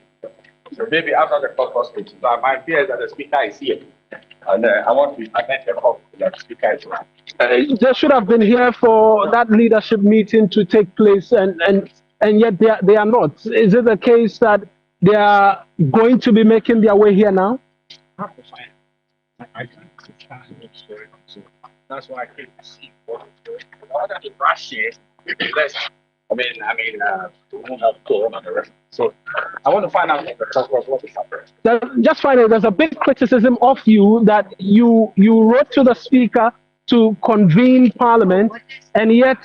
So maybe after the caucus meeting, but my fear is that the speaker is here. And I want to attend the caucus that the speaker is here. They should have been here for that leadership meeting to take place, and yet they are not. Is it the case that they are going to be making their way here now? That's why I came to see what is going on. Other than Russia, so I want to find out what is happening. Just finally, there's a big criticism of you that you wrote to the speaker to convene parliament, and yet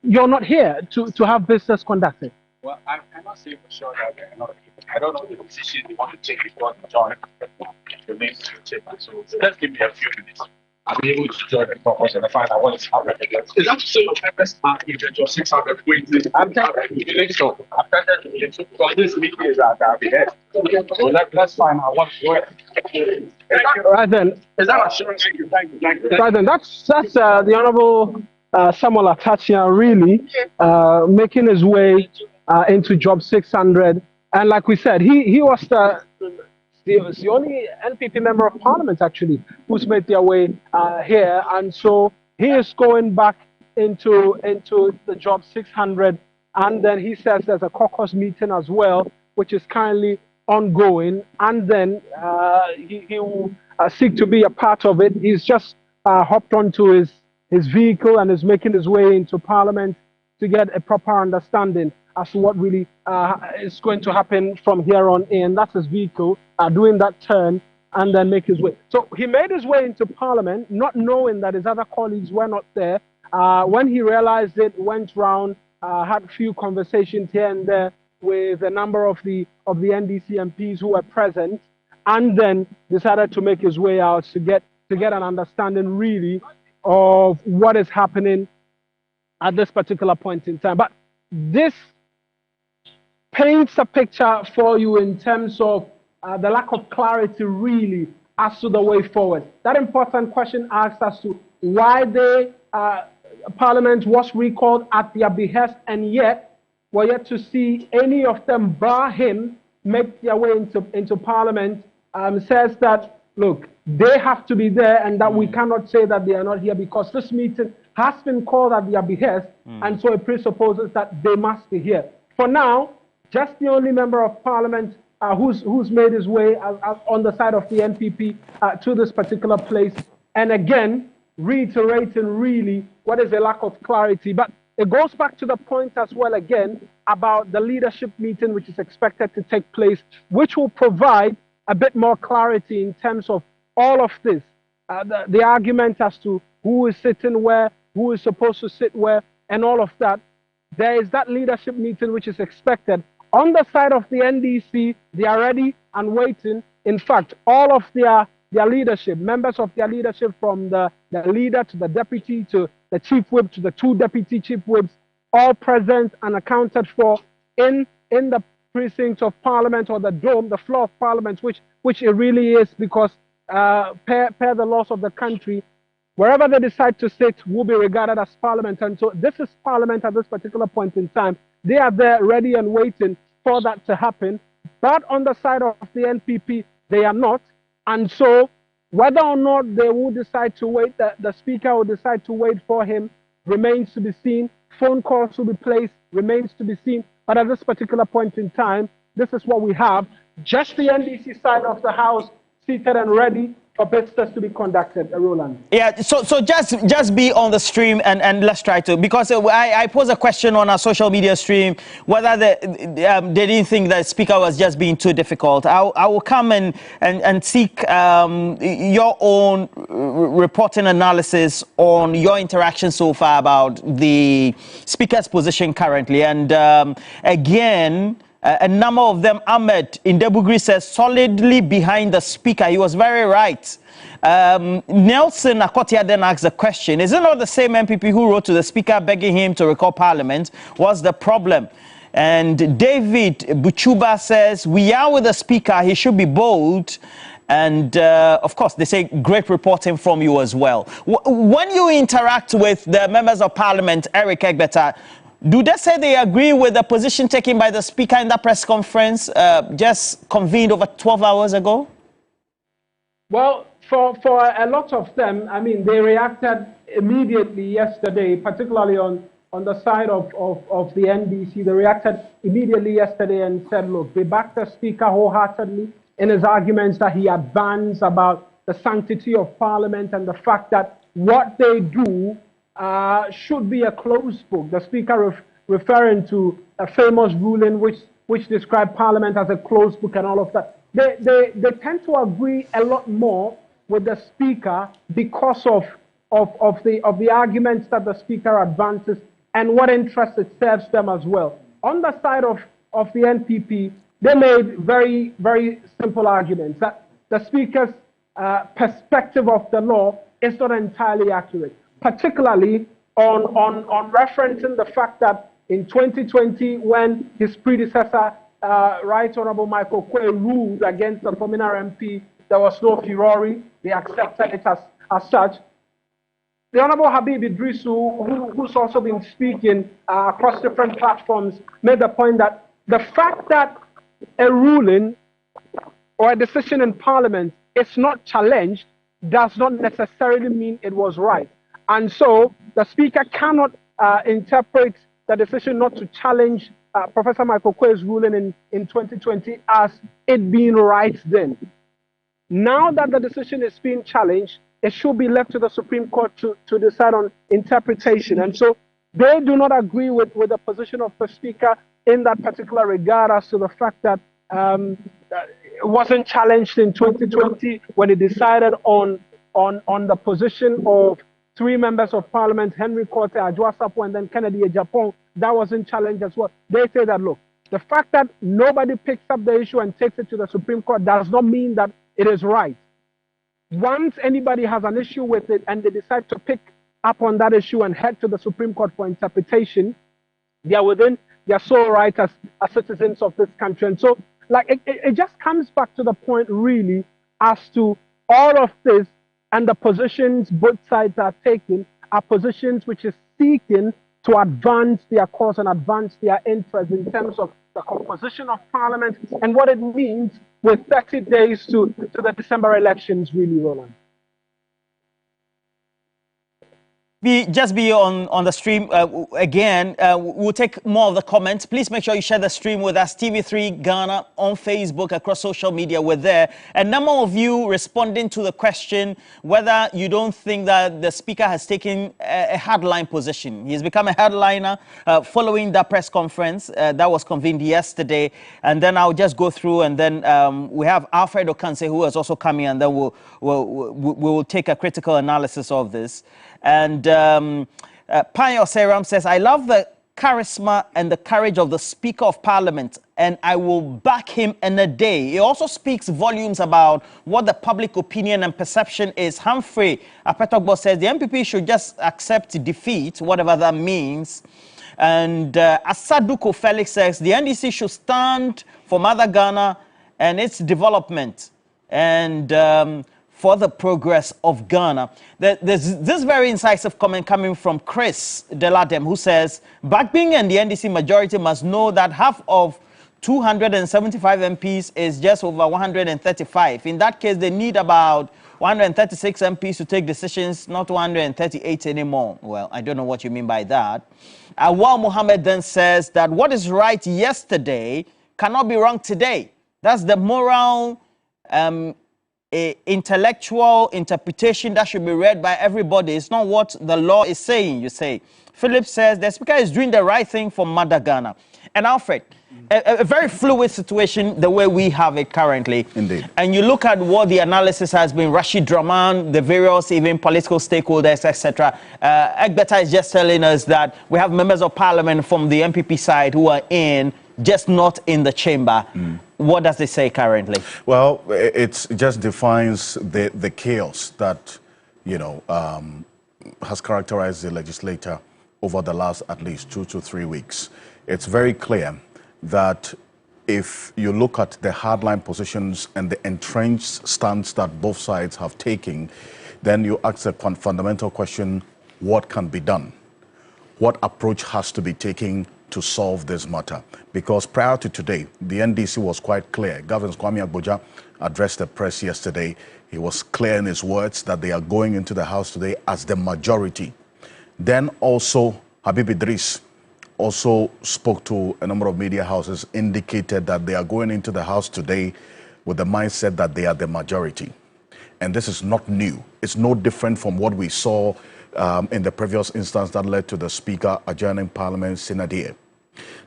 you're not here to have business conducted. Well, I cannot say for sure that they're not. I don't know the decision they want to take before they join the mainstream chamber. So let's give me a few minutes. I'll be able to join the caucus and find out what is happening. Is that so? Members are in the 600 waiting. I'm telling you, so. I'm telling you, because this meeting is at our behest. So let's find out what's going on. Right then. Is that assurance? Thank you. Right then. That's the Honorable Samuel Atachia really making his way into Job 600. And like we said, he was the only NPP member of parliament actually who's made their way here, and so he is going back into the Job 600, and then he says there's a caucus meeting as well, which is currently ongoing, and then he will seek to be a part of it. He's just hopped onto his vehicle and is making his way into Parliament to get a proper understanding as to what really is going to happen from here on in. That's his vehicle doing that turn and then make his way. So he made his way into Parliament, not knowing that his other colleagues were not there. When he realized it, went round, had a few conversations here and there with a number of the NDC MPs who were present, and then decided to make his way out to get an understanding really of what is happening at this particular point in time. But this paints a picture for you in terms of the lack of clarity really as to the way forward. That important question asks as to why Parliament was recalled at their behest, and yet we're yet to see any of them bar him make their way into Parliament. Says that, look, they have to be there and that we cannot say that they are not here because this meeting has been called at their behest, and so it presupposes that they must be here. For now, just the only member of Parliament who's made his way on the side of the NPP to this particular place, and again, reiterating really what is a lack of clarity. But it goes back to the point as well again about the leadership meeting which is expected to take place, which will provide a bit more clarity in terms of all of this, the argument as to who is sitting where, who is supposed to sit where, and all of that. There is that leadership meeting which is expected. On the side of the NDC, they are ready and waiting. In fact, all of their leadership, members of their leadership, from the leader to the deputy to the chief whip to the two deputy chief whips, all present and accounted for in the precinct of Parliament, or the dome, the floor of Parliament, which it really is, because per the laws of the country, wherever they decide to sit will be regarded as Parliament. And so this is Parliament at this particular point in time. They are there ready and waiting for that to happen. But on the side of the NPP, they are not. And so whether or not they will decide to wait, the Speaker will decide to wait for him, remains to be seen. Phone calls will be placed, remains to be seen. But at this particular point in time, this is what we have. Just the NDC side of the House seated and ready for business to be conducted. Roland. Yeah, so just be on the stream and let's try to, because I posed a question on our social media stream whether they didn't think the Speaker was just being too difficult. I will come and seek your own reporting analysis on your interaction so far about the Speaker's position currently. And again, a number of them, Ahmed in Debugri says, solidly behind the Speaker. He was very right. Nelson Akotia then asked the question, is it not the same MPP who wrote to the Speaker begging him to recall Parliament? What's the problem? And David Buchuba says, we are with the Speaker. He should be bold. And of course, they say great reporting from you as well. When you interact with the members of Parliament, Eric Egbeta, do they say they agree with the position taken by the Speaker in that press conference just convened over 12 hours ago? Well, for a lot of them, I mean, they reacted immediately yesterday, particularly on the side of the NDC. They reacted immediately yesterday and said, look, they backed the Speaker wholeheartedly in his arguments that he advanced about the sanctity of Parliament and the fact that what they do should be a closed book. The Speaker referring to a famous ruling which described Parliament as a closed book and all of that. They tend to agree a lot more with the Speaker because of the arguments that the Speaker advances and what interest it serves them as well. On the side of the NPP, they made very, very simple arguments that the Speaker's perspective of the law is not entirely accurate, particularly on referencing the fact that in 2020, when his predecessor, Right Honorable Michael Quay, ruled against the Former MP, there was no furore. They accepted it as such. The Honorable Habib Idrisu, who's also been speaking across different platforms, made the point that the fact that a ruling or a decision in Parliament is not challenged does not necessarily mean it was right. And so the Speaker cannot interpret the decision not to challenge Professor Michael Quay's ruling in 2020 as it being right then. Now that the decision is being challenged, it should be left to the Supreme Court to decide on interpretation. And so they do not agree with the position of the Speaker in that particular regard as to the fact that it wasn't challenged in 2020 when it decided on the position of 3 members of Parliament, Henry Korte, Adjoa Sapo, and then Kennedy Ejapong. That wasn't challenged as well. They say that, look, the fact that nobody picks up the issue and takes it to the Supreme Court does not mean that it is right. Once anybody has an issue with it and they decide to pick up on that issue and head to the Supreme Court for interpretation, they are within their sole right as citizens of this country. And so, like, it just comes back to the point, really, as to all of this and the positions both sides are taking are positions which is seeking to advance their cause and advance their interest in terms of the composition of Parliament and what it means with 30 days to the December elections, really, Roland. Just be on the stream again. We'll take more of the comments. Please make sure you share the stream with us. TV3 Ghana on Facebook, across social media. We're there. A number of you responding to the question whether you don't think that the Speaker has taken a hardline position. He's become a hardliner following that press conference that was convened yesterday. And then I'll just go through, and then we have Alfred Okanse, who has also come in, and then we'll take a critical analysis of this. And Panyo Seram says, I love the charisma and the courage of the Speaker of Parliament, and I will back him in a day. It also speaks volumes about what the public opinion and perception is. Humphrey Apetogbo says, the MPP should just accept defeat, whatever that means. And Asaduko Felix says, the NDC should stand for Mother Ghana and its development. And for the progress of Ghana. There's this very incisive comment coming from Chris Deladem, who says, Backbing and the NDC majority must know that half of 275 MPs is just over 135. In that case, they need about 136 MPs to take decisions, not 138 anymore. Well, I don't know what you mean by that. Awal Mohammed then says that what is right yesterday cannot be wrong today. That's the moral intellectual interpretation that should be read by everybody. It's not what the law is saying, you say. Philip says the Speaker is doing the right thing for Mother Ghana. And Alfred, a very fluid situation the way we have it currently. Indeed. And you look at what the analysis has been, Rashid Draman, the various even political stakeholders, etc. Egbeta is just telling us that we have members of Parliament from the MPP side who are in, just not in the chamber. What does it say currently? Well, it just defines the chaos that, has characterized the legislature over the last at least 2 to 3 weeks. It's very clear that if you look at the hardline positions and the entrenched stance that both sides have taken, then you ask a fundamental question, what can be done? What approach has to be taken to solve this matter? Because prior to today, the NDC was quite clear. Governor Kwame Agboja addressed the press yesterday. He was clear in his words that they are going into the House today as the majority. Then also, Habib Idris also spoke to a number of media houses, indicated that they are going into the House today with the mindset that they are the majority. And this is not new. It's no different from what we saw in the previous instance that led to the Speaker adjourning Parliament sine die.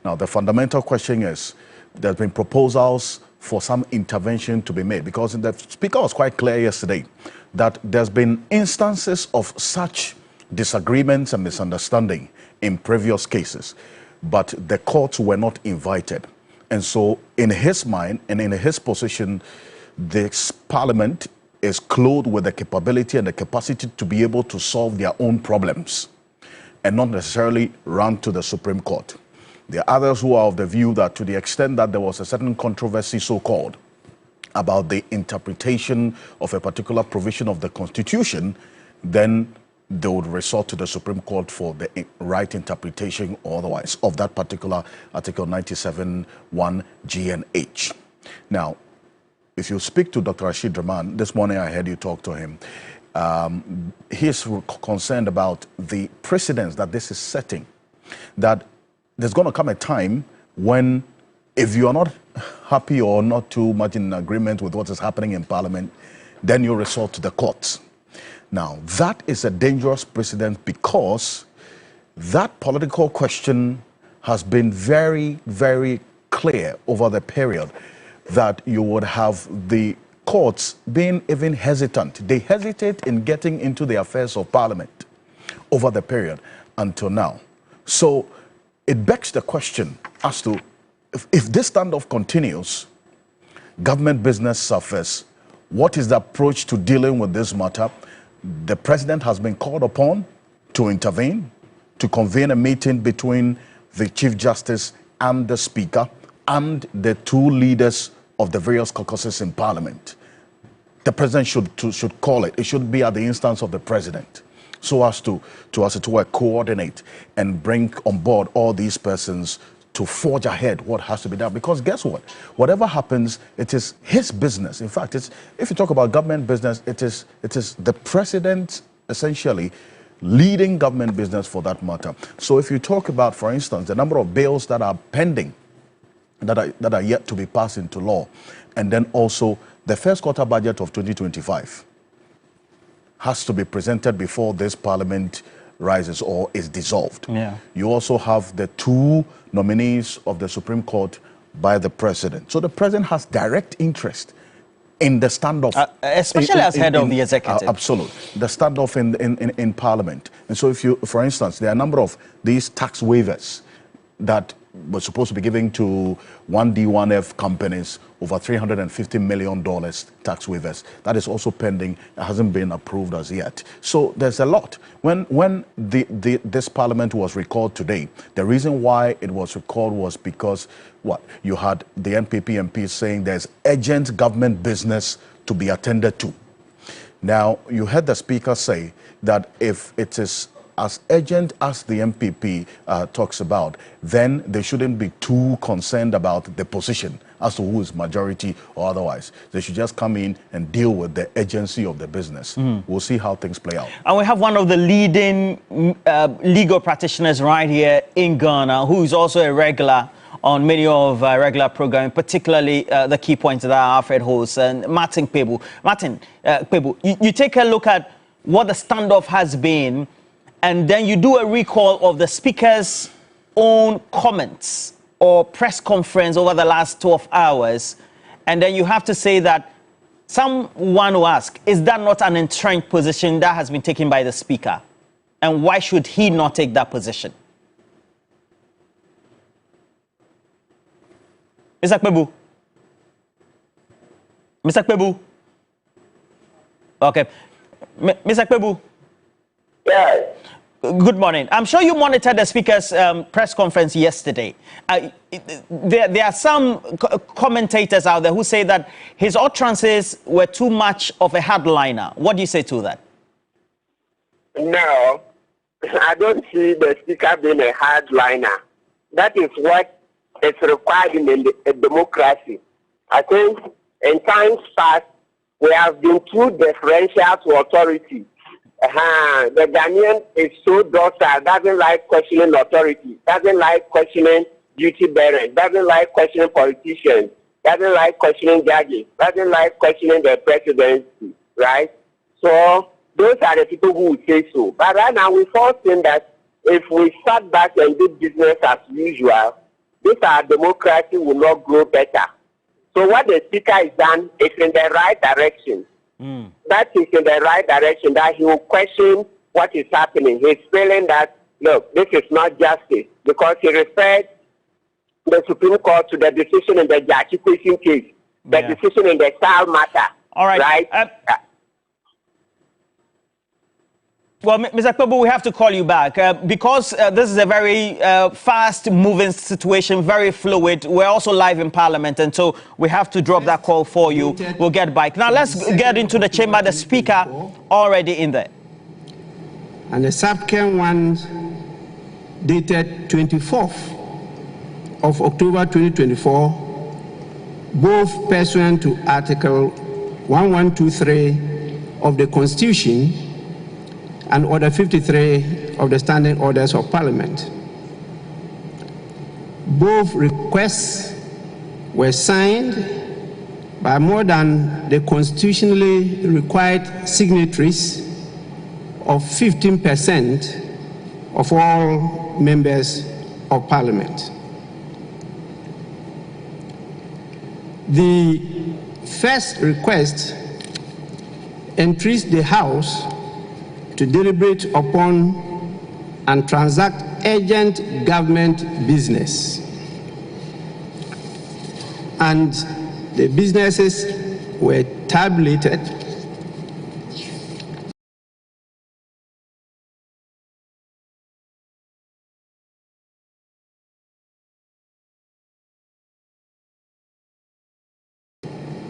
Now, the fundamental question is, there's been proposals for some intervention to be made, because the Speaker was quite clear yesterday that there's been instances of such disagreements and misunderstanding in previous cases, but the courts were not invited. And so in his mind and in his position, this Parliament is clothed with the capability and the capacity to be able to solve their own problems and not necessarily run to the Supreme Court. There are others who are of the view that to the extent that there was a certain controversy, so-called, about the interpretation of a particular provision of the Constitution, then they would resort to the Supreme Court for the right interpretation or otherwise of that particular Article 97(1)(G) and H. Now, if you speak to Dr. Rashid Draman, this morning I heard you talk to him, he's concerned about the precedence that this is setting, that there's going to come a time when, if you are not happy or not too much in agreement with what is happening in Parliament, then you resort to the courts. Now, that is a dangerous precedent because that political question has been very, very clear over the period that you would have the courts being even hesitant. They hesitate in getting into the affairs of Parliament over the period until now. So it begs the question as to if this standoff continues, government business suffers, what is the approach to dealing with this matter? The president has been called upon to intervene, to convene a meeting between the Chief Justice and the Speaker and the two leaders of the various caucuses in Parliament. The president should call it. It should be at the instance of the president, so as to coordinate and bring on board all these persons to forge ahead what has to be done. Because guess what? Whatever happens, it is his business. In fact, if you talk about government business, it is the president essentially leading government business for that matter. So if you talk about, for instance, the number of bills that are pending, that are yet to be passed into law, and then also the first quarter budget of 2025 has to be presented before this Parliament rises or is dissolved. Yeah. You also have the two nominees of the Supreme Court by the president. So the president has direct interest in the standoff. Especially as head of the executive. Absolutely. The standoff in Parliament. And so if you, for instance, there are a number of these tax waivers that were supposed to be given to 1D, 1F companies, over $350 million tax waivers. That is also pending. It hasn't been approved as yet. So there's a lot. When this Parliament was recalled today, the reason why it was recalled was because you had the NPP MPs saying there's urgent government business to be attended to. Now, you heard the Speaker say that if it is as urgent as the MPP talks about, then they shouldn't be too concerned about the position as to who is majority or otherwise. They should just come in and deal with the urgency of the business. We'll see how things play out. And we have one of the leading legal practitioners right here in Ghana, who is also a regular on many of regular programming, particularly the key points that Alfred hosts, and Martin Kpebu. Martin Kpebu, you take a look at what the standoff has been, and then you do a recall of the Speaker's own comments or press conference over the last 12 hours. And then you have to say that someone will ask, is that not an entrenched position that has been taken by the Speaker? And why should he not take that position? Mr. Kpebu? Mr. Kpebu? Okay. Mr. Kpebu? Yes. Good morning. I'm sure you monitored the Speaker's press conference yesterday. There are some commentators out there who say that his utterances were too much of a hardliner. What do you say to that? No, I don't see the Speaker being a hardliner. That is what is required in a democracy. I think in times past, we have been too deferential to authority. The Ghanaian is so docile, doesn't like questioning authority, doesn't like questioning duty bearers, doesn't like questioning politicians, doesn't like questioning judges, doesn't like questioning the presidency, right? So those are the people who would say so. But right now we fall in that if we sat back and did business as usual, this our democracy will not grow better. So what the Speaker has done is in the right direction. That is in the right direction, that he will question what is happening. He's feeling that, look, this is not justice, because he referred the Supreme Court to the decision in the Jachi case, the decision in the style matter. All right. Well, Mr. Kpebu, we have to call you back because this is a very fast-moving situation, very fluid. We're also live in Parliament, and so we have to drop that call for you. We'll get back. Now, let's get into the chamber. The Speaker already in there. And the subsequent one dated 24th of October 2024, both pursuant to Article 1123 of the Constitution and Order 53 of the Standing Orders of Parliament. Both requests were signed by more than the constitutionally required signatories of 15% of all members of Parliament. The first request entreats the House to deliberate upon and transact urgent government business. And the businesses were tabulated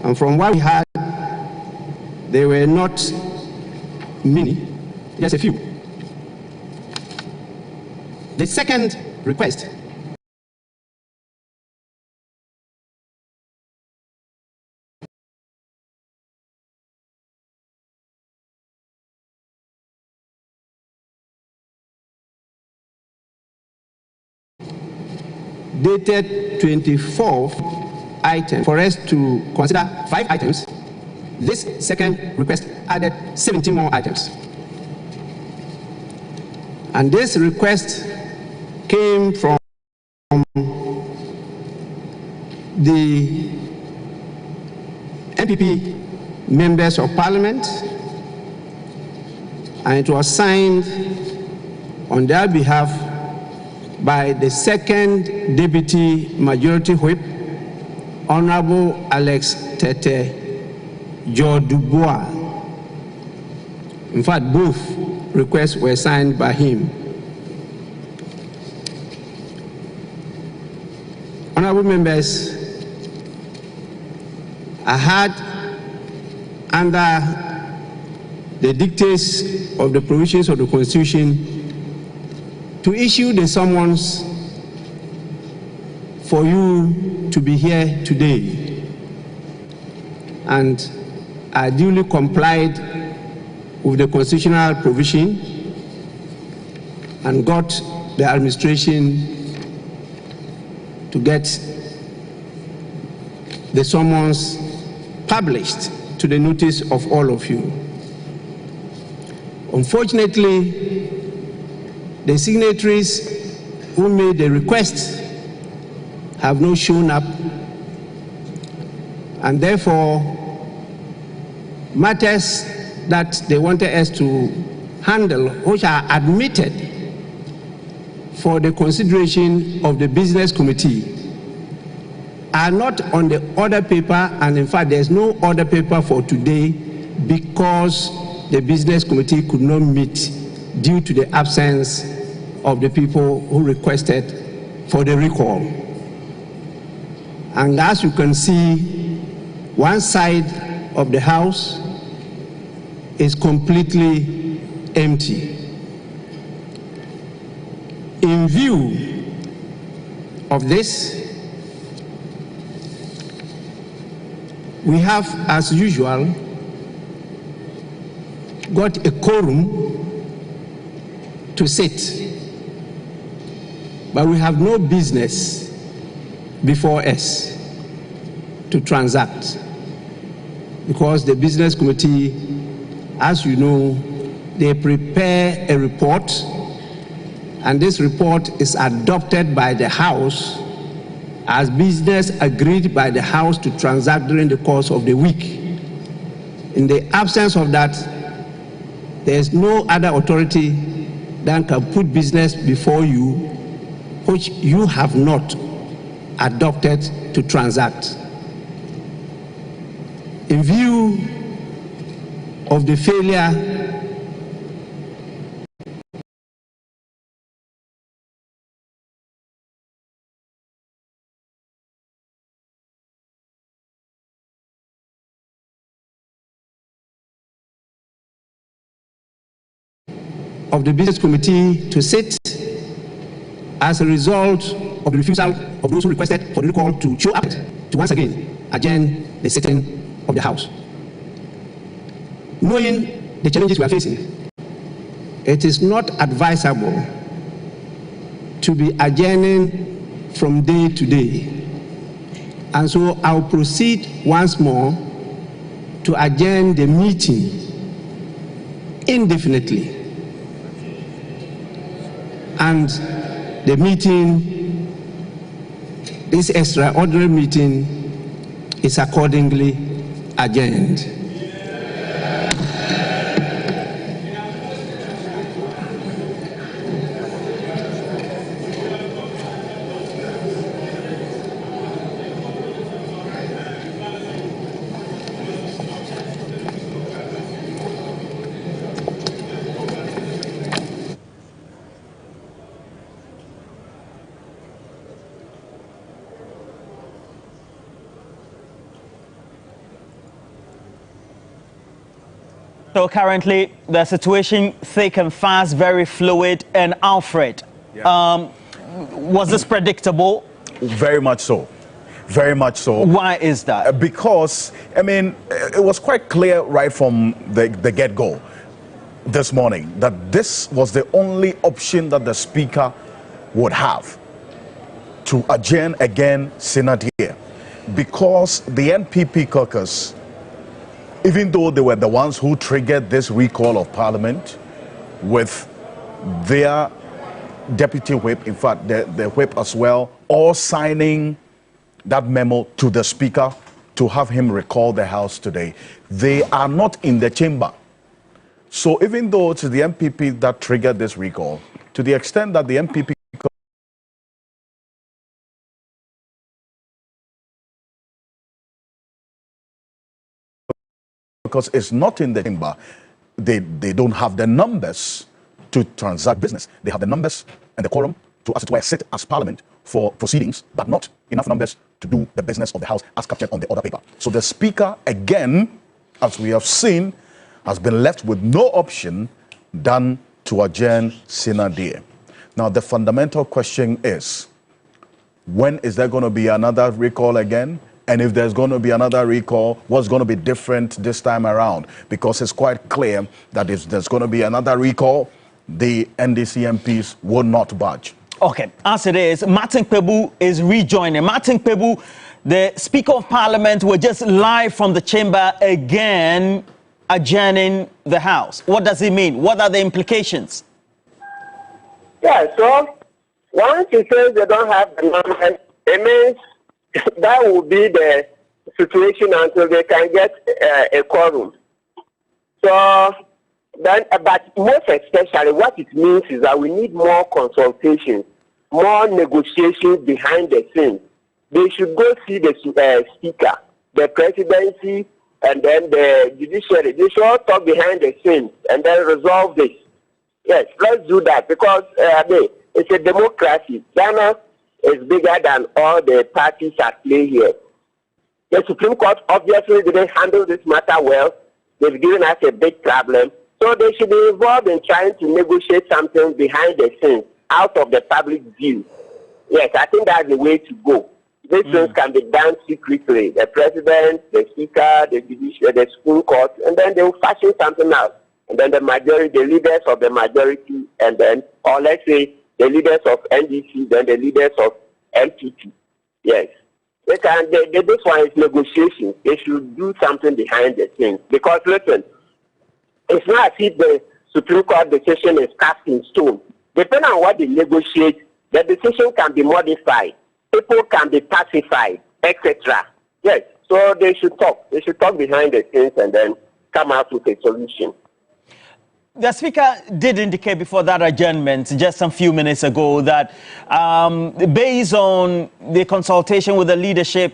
and from what we had, there were not many, just a few. The second request dated 24th item for us to consider 5 items. This second request added 17 more items. And this request came from the MPP members of Parliament, and it was signed on their behalf by the second Deputy Majority Whip, Honorable Alex Tete Jodubois. In fact, both requests were signed by him. Honorable members, I had, under the dictates of the provisions of the Constitution, to issue the summons for you to be here today. And I duly complied with the constitutional provision and got the administration to get the summons published to the notice of all of you. Unfortunately, the signatories who made the request have not shown up, and therefore matters that they wanted us to handle, which are admitted for the consideration of the business committee, are not on the order paper, and in fact there's no order paper for today because the business committee could not meet due to the absence of the people who requested for the recall. And as you can see, one side of the House is completely empty. In view of this, we have, as usual, got a quorum to sit, but we have no business before us to transact, because the business committee, as you know, they prepare a report, and this report is adopted by the House as business agreed by the House to transact during the course of the week. In the absence of that, there is no other authority that can put business before you which you have not adopted to transact. In view of the failure of the business committee to sit, as a result of the refusal of those who requested for the recall to show up, to once again adjourn the sitting of the House. Knowing the challenges we are facing, it is not advisable to be adjourning from day to day. And so I'll proceed once more to adjourn the meeting indefinitely. And the meeting, this extraordinary meeting, is accordingly adjourned. So currently, the situation thick and fast, very fluid. And Alfred, was this predictable? Very much so. Very much so. Why is that? Because, I mean, it was quite clear right from the get-go this morning that this was the only option that the Speaker would have to adjourn again Senate here. Because the NPP caucus, even though they were the ones who triggered this recall of Parliament with their deputy whip, in fact, the whip as well, all signing that memo to the Speaker to have him recall the House today. They are not in the chamber. So even though it's the MPP that triggered this recall, to the extent that the MPP because it's not in the chamber, they don't have the numbers to transact business. They have the numbers and the quorum to, as it were, sit as Parliament for proceedings, but not enough numbers to do the business of the House as captured on the order paper. So the Speaker, again, as we have seen, has been left with no option than to adjourn Senate day. Now, the fundamental question is, when is there going to be another recall again? And if there's going to be another recall, what's going to be different this time around? Because it's quite clear that if there's going to be another recall, the NDC MPs will not budge. Okay, as it is, Martin Kpebu is rejoining. Martin Kpebu, the Speaker of Parliament, were just live from the chamber again, adjourning the House. What does it mean? What are the implications? Yeah, so once he says they don't have the numbers, it means that will be the situation until they can get a quorum. So then, but most especially, what it means is that we need more consultations, more negotiations behind the scenes. They should go see the Speaker, the Presidency, and then the Judiciary. They should all talk behind the scenes and then resolve this. Yes, let's do that because it's a democracy. Ghana is bigger than all the parties at play here. The Supreme Court obviously didn't handle this matter well. They've given us a big problem. So they should be involved in trying to negotiate something behind the scenes, out of the public view. Yes, I think that's the way to go. These things can be done secretly. The President, the Speaker, the Judiciary, the Supreme Court, and then they will fashion something out. And then the majority, the leaders of the majority, and then, or let's say, the leaders of NDC, then the leaders of MPP. Yes. This one is negotiation. They should do something behind the scenes. Because, listen, it's not as if the Supreme Court decision is cast in stone. Depending on what they negotiate, the decision can be modified. People can be pacified, etc. Yes. So they should talk. They should talk behind the scenes and then come out with a solution. The Speaker did indicate before that adjournment just a few minutes ago that based on the consultation with the leadership,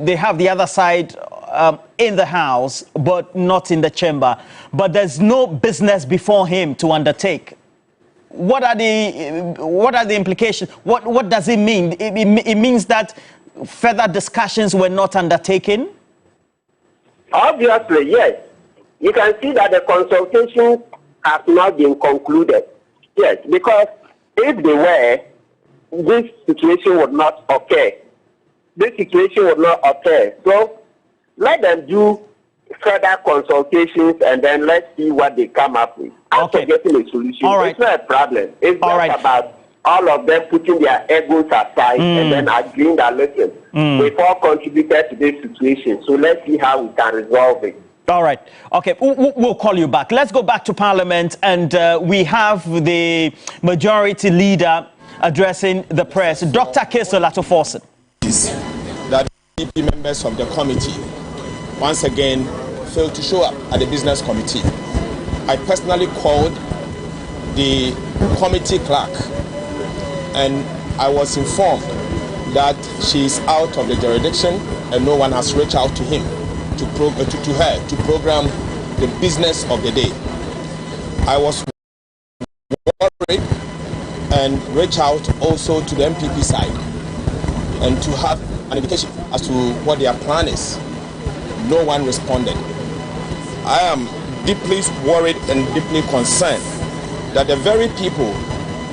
they have the other side in the House, but not in the chamber. But there's no business before him to undertake. What are the implications? What does it mean? It means that further discussions were not undertaken? Obviously, yes. You can see that the consultations have not been concluded. Yes, because if they were, this situation would not occur. This situation would not occur. So let them do further consultations and then let's see what they come up with. After getting a solution. All right. It's not a problem. It's just about all of them putting their egos aside and then agreeing that, listen, we've all contributed to this situation, so let's see how we can resolve it. All right. Okay, we'll call you back. Let's go back to Parliament, and we have the majority leader addressing the press, Dr. Kesola Toforson. That EP members of the committee once again failed to show up at the business committee. I personally called the committee clerk, and I was informed that she is out of the jurisdiction and no one has reached out to him to her to program the business of the day. I was worried and reached out also to the MPP side and to have an indication as to what their plan is. No one responded. I am deeply worried and deeply concerned that the very people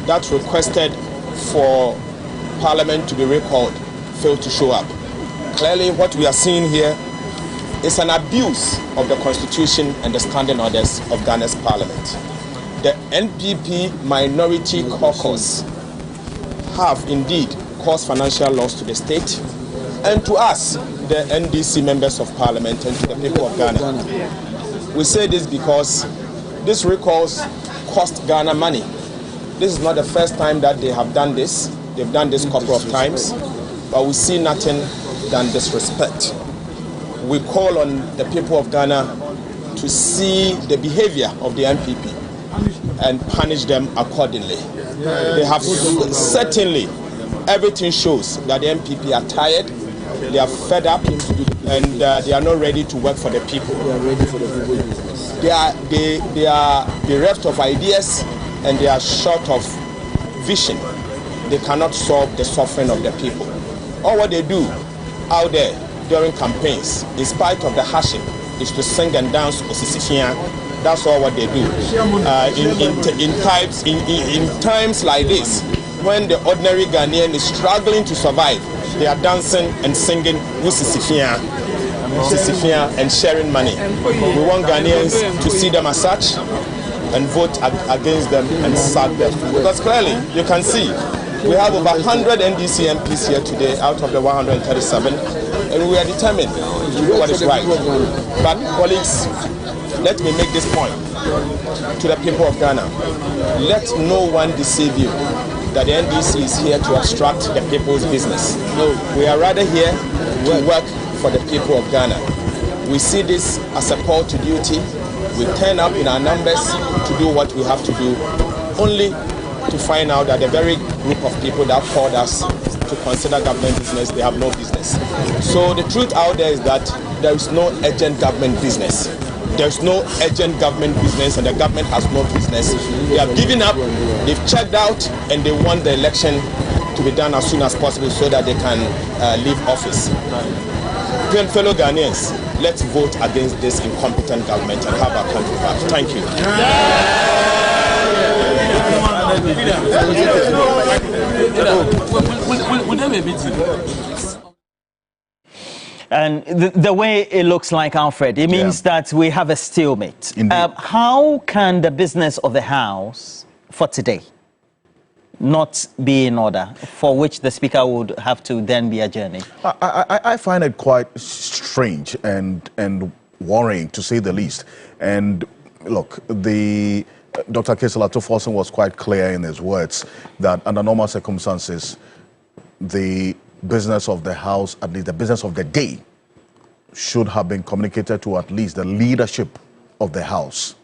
that requested for Parliament to be recalled failed to show up. Clearly, what we are seeing here is an abuse of the Constitution and the standing orders of Ghana's Parliament. The NPP Minority Caucus have indeed caused financial loss to the state and to us, the NDC members of Parliament, and to the people of Ghana. We say this because these recalls cost Ghana money. This is not the first time that they have done this. They've done this a couple of times, but we see nothing than disrespect. We call on the people of Ghana to see the behavior of the NPP and punish them accordingly. They have certainly, everything shows that the NPP are tired, they are fed up, and they are not ready to work for the people. They are bereft of ideas and they are short of vision. They cannot solve the suffering of the people. All what they do out there during campaigns, in spite of the hashing, is to sing and dance Osisifia. That's all what they do. In times like this, when the ordinary Ghanaian is struggling to survive, they are dancing and singing Osisifia and sharing money. We want Ghanaians to see them as such and vote against them and sack them. Because clearly, you can see, we have over 100 NDC MPs here today out of the 137, and we are determined to do what is right. But colleagues, let me make this point to the people of Ghana. Let no one deceive you that the NDC is here to obstruct the people's business. No, we are rather here to work for the people of Ghana. We see this as a call to duty. We turn up in our numbers to do what we have to do, only to find out that the very group of people that called us to consider government business, they have no business. So the truth out there is that there is no urgent government business. There's no urgent government business, and the government has no business. They have given up, they've checked out, and they want the election to be done as soon as possible so that they can leave office. Fellow Ghanaians, let's vote against this incompetent government and have our country back. Thank you. And the way it looks like, Alfred, it means that we have a stalemate. How can the business of the House for today not be in order, for which the Speaker would have to then be adjourning? I find it quite strange and worrying, to say the least. And look, Dr. Kesola Toforson was quite clear in his words that under normal circumstances, the business of the House, at least the business of the day, should have been communicated to at least the leadership of the House.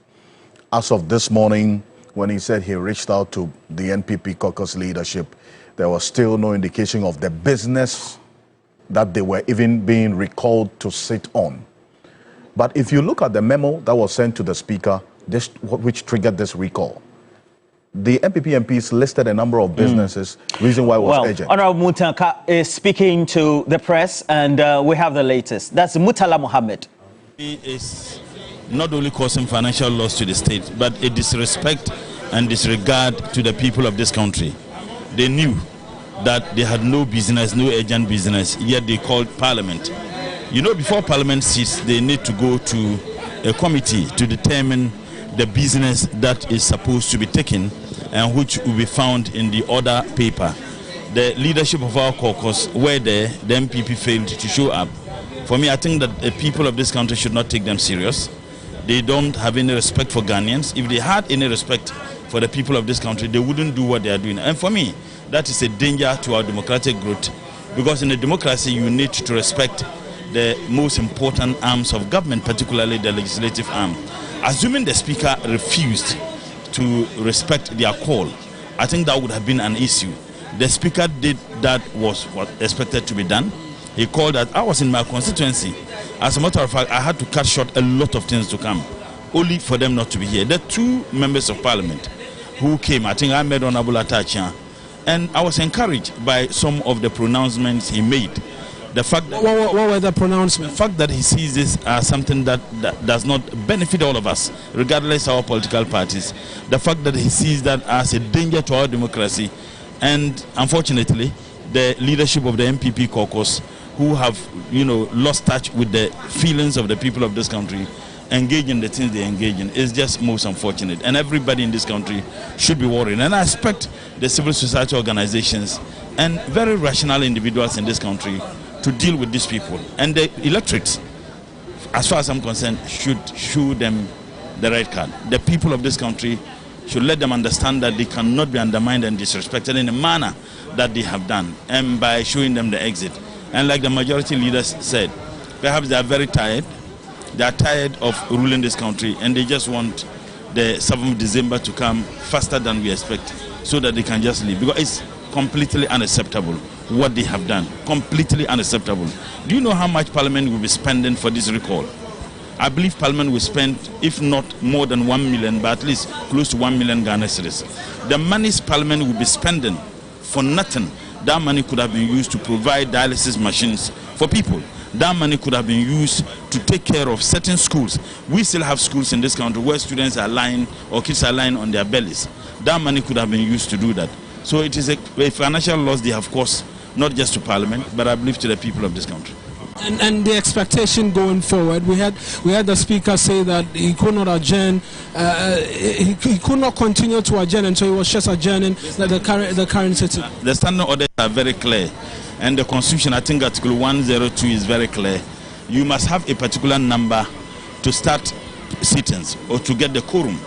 As of this morning, when he said he reached out to the NPP caucus leadership, there was still no indication of the business that they were even being recalled to sit on. But if you look at the memo that was sent to the Speaker, which triggered this recall, the NPP MPs listed a number of businesses, reason why it was urgent. Honorable Mutanka is speaking to the press, and we have the latest. That's Mutala Mohammed. It is not only causing financial loss to the state, but a disrespect and disregard to the people of this country. They knew that they had no business, no urgent business, yet they called Parliament. You know, before Parliament sits, they need to go to a committee to determine the business that is supposed to be taken, and which will be found in the other paper. The leadership of our caucus were there, the MPP failed to show up. For me, I think that the people of this country should not take them serious. They don't have any respect for Ghanaians. If they had any respect for the people of this country, they wouldn't do what they are doing. And for me, that is a danger to our democratic growth, because in a democracy, you need to respect the most important arms of government, particularly the legislative arm. Assuming the speaker refused to respect their call, I think that would have been an issue. The speaker did that was what expected to be done. He called that. I was in my constituency. As a matter of fact, I had to cut short a lot of things to come, only for them not to be here. The two members of parliament who came, I think I met Honorable Atachia, and I was encouraged by some of the pronouncements he made. The fact that what were the pronouncements? The fact that he sees this as something that does not benefit all of us, regardless of our political parties. The fact that he sees that as a danger to our democracy, and unfortunately, the leadership of the MPP caucus, who have, lost touch with the feelings of the people of this country, engage in the things they engage in, is just most unfortunate. And everybody in this country should be worried. And I expect the civil society organizations and very rational individuals in this country to deal with these people. And the electorate, as far as I'm concerned, should show them the right card. The people of this country should let them understand that they cannot be undermined and disrespected in a manner that they have done, and by showing them the exit. And like the majority leaders said, perhaps they are very tired. They are tired of ruling this country, and they just want the 7th of December to come faster than we expect, so that they can just leave. Because it's completely unacceptable what they have done. Completely unacceptable. Do you know how much Parliament will be spending for this recall? I believe Parliament will spend, if not more than 1 million, but at least close to 1 million Ghana cedis. The monies Parliament will be spending for nothing. That money could have been used to provide dialysis machines for people. That money could have been used to take care of certain schools. We still have schools in this country where students are lying or kids are lying on their bellies. That money could have been used to do that. So it is a financial loss they have caused, not just to Parliament, but I believe to the people of this country. And the expectation going forward, we had the speaker say that he could not adjourn, he could not continue to adjourn, and so he was just adjourning the current sitting. The standing orders are very clear, and the Constitution, I think Article 102 is very clear. You must have a particular number to start sittings or to get the quorum.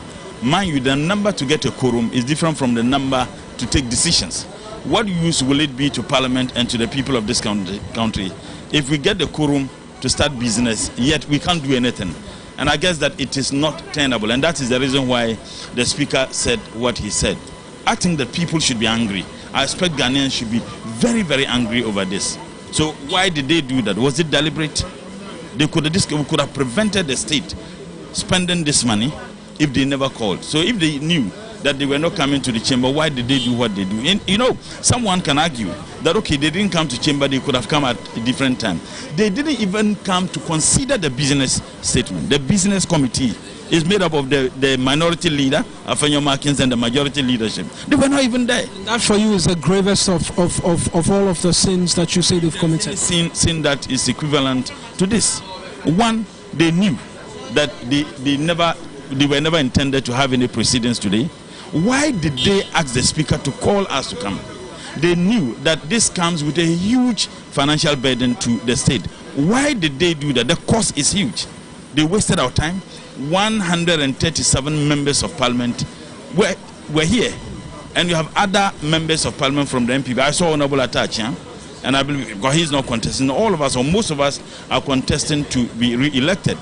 Mind you, the number to get a quorum is different from the number to take decisions. What use will it be to Parliament and to the people of this country if we get the quorum to start business, yet we can't do anything? And I guess that it is not tenable, and that is the reason why the speaker said what he said. I think that people should be angry. I expect Ghanaians should be very, very angry over this. So why did they do that? Was it deliberate? We could have prevented the state spending this money if they never called. So if they knew that they were not coming to the chamber, why did they do what they do? And, someone can argue that, okay, they didn't come to chamber, they could have come at a different time. They didn't even come to consider the business statement. The business committee is made up of the minority leader, Afenyo Markins, and the majority leadership. They were not even there. That for you is the gravest of all of the sins that you say they've committed. Sin that is equivalent to this. One, they knew that they were never intended to have any proceedings today. Why did they ask the speaker to call us to come? They knew that this comes with a huge financial burden to the state. Why did they do that? The cost is huge. They wasted our time. 137 members of Parliament were here. And you have other members of Parliament from the MPP. I saw Honorable Atachia, and I believe, because he's not contesting, all of us, or most of us, are contesting to be re-elected.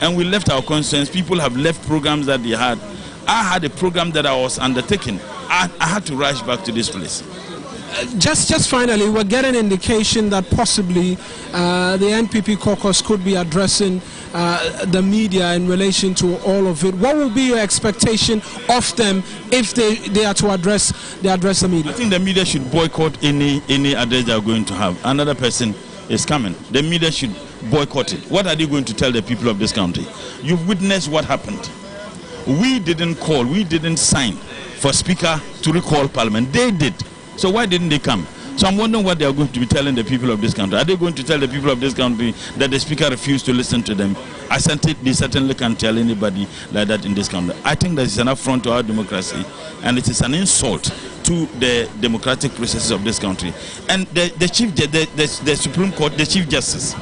And we left our constituents. People have left programs that they had. I had a program that I was undertaking. I had to rush back to this place. Just finally, we're getting indication that possibly the NPP caucus could be addressing the media in relation to all of it. What will be your expectation of them if they are to address the media? I think the media should boycott any address they are going to have. Another person is coming. The media should boycott it. What are they going to tell the people of this country? You've witnessed what happened. We didn't call, we didn't sign for Speaker to recall Parliament. They did. So why didn't they come? So I'm wondering what they are going to be telling the people of this country. Are they going to tell the people of this country that the Speaker refused to listen to them? I they certainly can't tell anybody like that in this country. I think that is an affront to our democracy, and it is an insult to the democratic processes of this country. And the Supreme Court, the Chief Justice,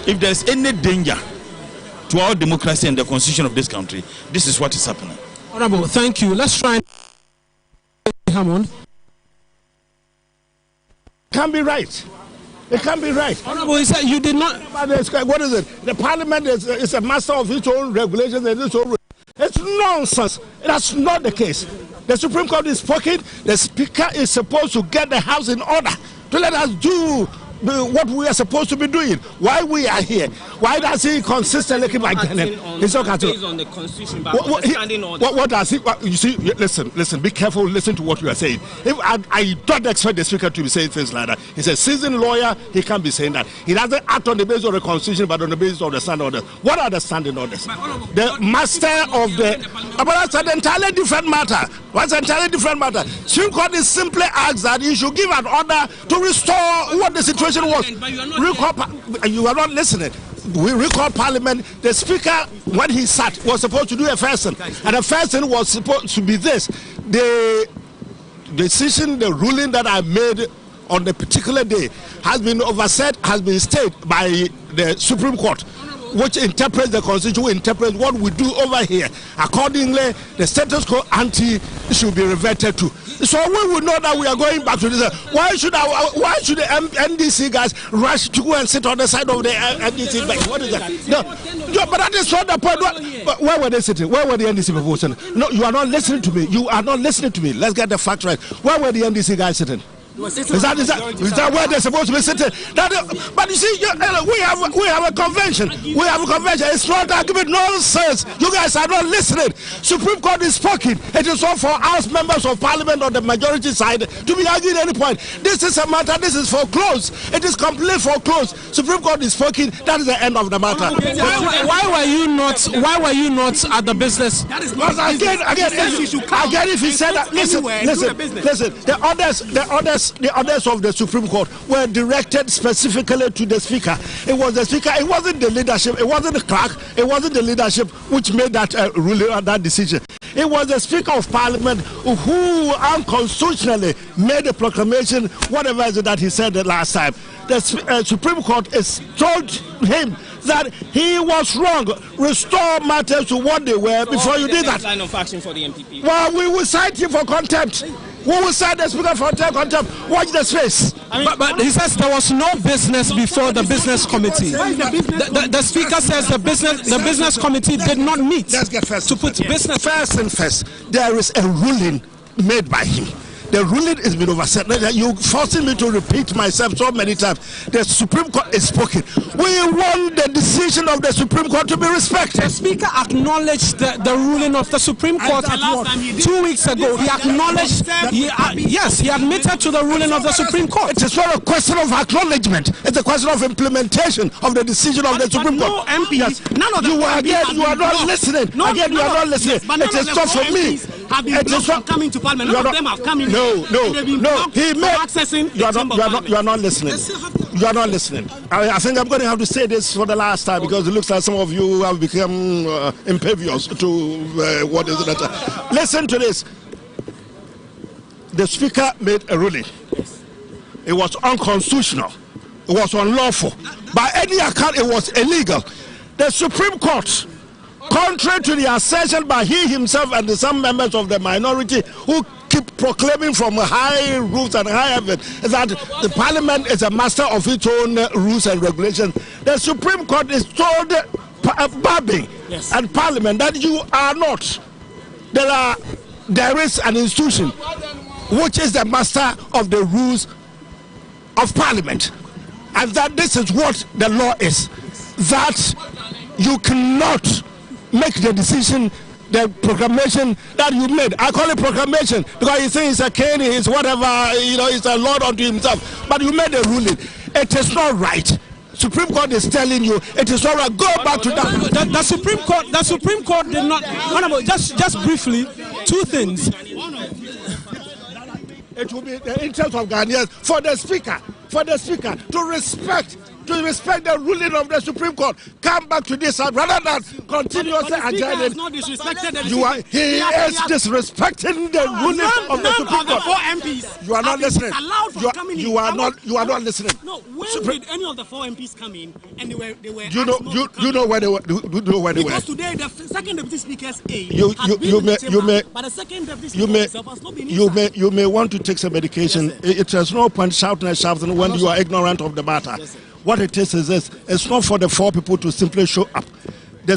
if there is any danger to our democracy and the constitution of this country, this is what is happening. Honorable, thank you. Let's try and Hammond. Can't be right. It can't be right. Honorable, he said you did not. What is it? The parliament is a master of its own regulations and its own. It's nonsense. That's not the case. The Supreme Court is spoken. The Speaker is supposed to get the House in order to let us do what we are supposed to be doing. Why we are here? Why does he consistently keep again? It's okay. Based on the Constitution, but understanding all what does he? You see, listen. Be careful. Listen to what you are saying. If I don't expect the Speaker to be saying things like that. He's a seasoned lawyer. He can't be saying that. He doesn't act on the basis of the Constitution, but on the basis of the standing orders. What are the standing orders? The master of the. But that's an entirely different matter. What's an entirely different matter? Supreme Court is simply asked that he should give an order to restore what the situation was. You are not listening. We recall Parliament. The Speaker, when he sat, was supposed to do a first thing, and the first thing was supposed to be this: the decision, the ruling that I made on the particular day has been overset, has been stayed by the Supreme Court, which interprets the Constitution, interprets what we do over here. Accordingly, the status quo ante should be reverted to. So we will know that we are going back to this. Why should the NDC guys rush to go and sit on the side of the NDC bench? What is that? No, but that is not the point. Where were they sitting? Where were the NDC people sitting? No, you are not listening to me. You are not listening to me. Let's get the fact right. Where were the NDC guys sitting? Is that where they're supposed to be sitting? But you see, we have a convention. We have a convention. It's not argument, nonsense. You guys are not listening. Supreme Court is speaking. It is not for us members of Parliament on the majority side to be arguing at any point. This is a matter. This is foreclosed. It is completely foreclosed. Supreme Court is speaking. That is the end of the matter. Why were you not? Why were you not at the business? Again, if he said that, listen. The orders of the Supreme Court were directed specifically to the Speaker. It was the Speaker. It wasn't the leadership. It wasn't the clerk. It wasn't the leadership which made that ruling, that decision. It was the Speaker of Parliament who unconstitutionally made a proclamation, whatever it is that he said the last time. The Supreme Court has told him that he was wrong. Restore matters to what they were before you did that. Line of action for the MPP. Well, we will cite him for contempt. We will cite the Speaker for contempt. Watch the space. But he says there was no business before the business committee. The Speaker says the business committee did not meet. Let's get first to put business first and first. There is a ruling made by him. The ruling has been overset. You're forcing me to repeat myself so many times. The Supreme Court is spoken. We want the decision of the Supreme Court to be respected. The Speaker acknowledged the ruling of the Supreme Court 2 weeks ago. He acknowledged, yes, he admitted to the ruling of the Supreme Court. It is not a question of acknowledgement. It's a question of implementation of the decision of the Supreme Court. No MPs, none of the you are not listening. Again, you are not listening. It is not for me. Have been blocked from coming to Parliament. None of them have come in. No. He made. You are not listening. You are not listening. I think I'm going to have to say this for the last time because it looks like some of you have become impervious to what is it. Listen to this. The Speaker made a ruling. It was unconstitutional. It was unlawful. By any account, it was illegal. The Supreme Court, contrary to the assertion by he himself and some members of the minority who keep proclaiming from high roofs and high heaven that the Parliament is a master of its own rules and regulations, the Supreme Court is told Babi and Parliament that you are not. There is an institution which is the master of the rules of Parliament, and that this is what the law is, that you cannot make the decision, the proclamation that you made. I call it proclamation because you think it's a king, it's whatever, it's a lord unto himself. But you made a ruling. It is not right. Supreme Court is telling you it is all right. Go back to that. The Supreme Court did not. Just briefly, two things. It will be the interest of Ghanaians for the Speaker to respect to respect the ruling of the Supreme Court. Come back to this side rather than continuously adjourning. He is disrespecting the ruling of the Supreme Court. 4 MPs. You are not listening. You are not listening. No, when did any of the 4 MPs come in and they were you know where they were? Because today the second deputy speaker's aide you may but the second deputy speaker himself has not been inside. you may want to take some medication. It has no point shouting when you are ignorant of the matter. What it is this: it's not for the 4 people to simply show up. The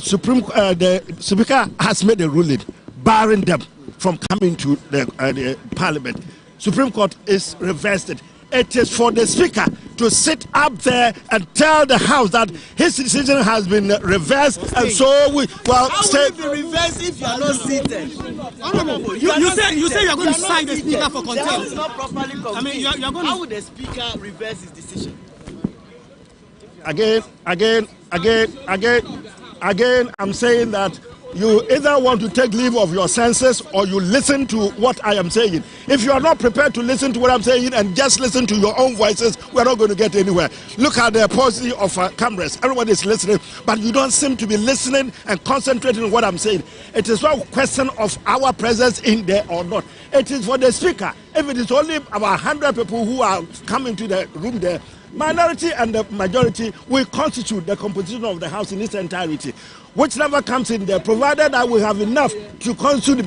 Speaker has made a ruling barring them from coming to the Parliament. Supreme Court is reversed it. It is for the Speaker to sit up there and tell the House that his decision has been reversed, and so we stay. How will it be reversed if you are not seated? Honorable, you say you are going to cite the Speaker for contempt. That is not properly convened. I mean, you are going to. How would the Speaker reverse his decision? Again, I'm saying that you either want to take leave of your senses or you listen to what I am saying. If you are not prepared to listen to what I'm saying and just listen to your own voices, we're not going to get anywhere. Look at the paucity of cameras. Everyone is listening, but you don't seem to be listening and concentrating on what I'm saying. It is not a question of our presence in there or not. It is for the Speaker. If it is only about 100 people who are coming to the room there, minority and the majority will constitute the composition of the House in its entirety. Whichever comes in there, provided that we have enough to constitute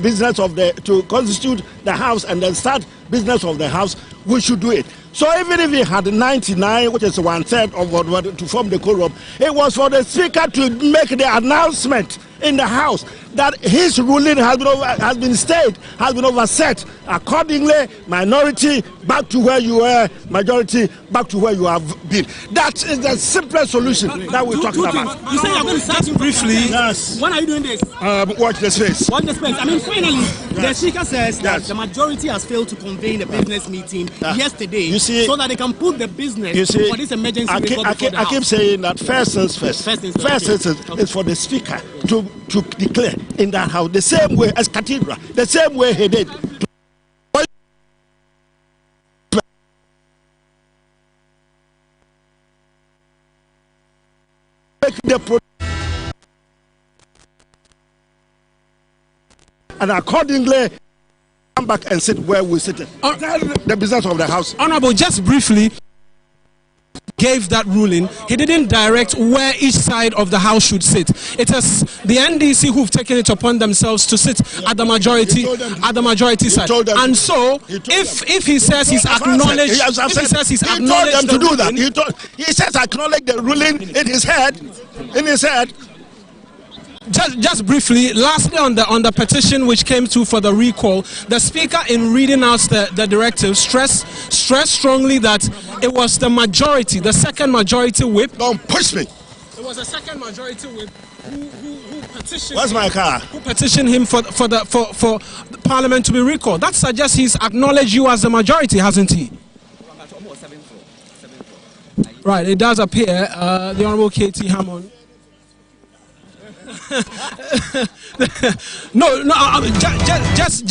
the House and then start business of the House, we should do it. So even if he had 99, which is 1/3 of what to form the quorum, it was for the Speaker to make the announcement in the House that his ruling has been stayed, has been overset. Accordingly, minority back to where you were, majority back to where you have been. That is the simplest solution that we're talking about. You say you're going to start briefly. Yes. When are you doing this? Watch the space. Watch the space. I mean, finally, the Speaker says that the majority has failed to convene a business meeting yesterday, so that they can put the business for this emergency. I keep saying that first things first. Is for the Speaker to declare in that House the same way as Cathedral, the same way he did. And accordingly, come back and sit where we sit. The business of the House. Honorable, just briefly, gave that ruling. He didn't direct where each side of the House should sit. It is the NDC who've taken it upon themselves to sit at the majority side. And so, if he says he's acknowledged, he told them to do that. He says acknowledge the ruling in his head. Just briefly, lastly on the petition which came through for the recall, the Speaker, in reading out the directive, stressed strongly that it was the majority, the second majority whip. Don't push me. It was the second majority whip who petitioned. Where's my car? Who petitioned him for Parliament to be recalled. That suggests he's acknowledged you as the majority, hasn't he? Right, it does appear the Honourable K.T. Hammond. No, just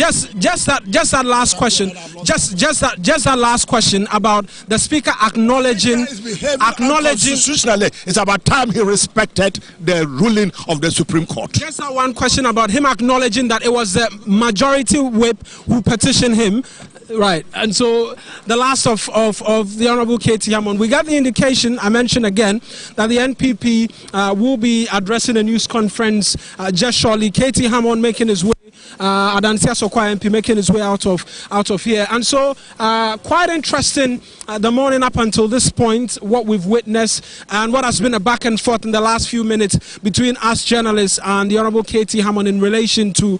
that last question. Just that last question about the Speaker acknowledging. Constitutionally, it's about time he respected the ruling of the Supreme Court. Just that one question about him acknowledging that it was the majority whip who petitioned him. Right, and so the last of the Honourable K.T. Hammond, we got the indication, I mentioned again, that the NPP will be addressing a news conference just shortly. K.T. Hammond making his way, Adansia Sokwa MP making his way out of here. And so quite interesting the morning up until this point, what we've witnessed and what has been a back and forth in the last few minutes between us journalists and the Honourable K.T. Hammond in relation to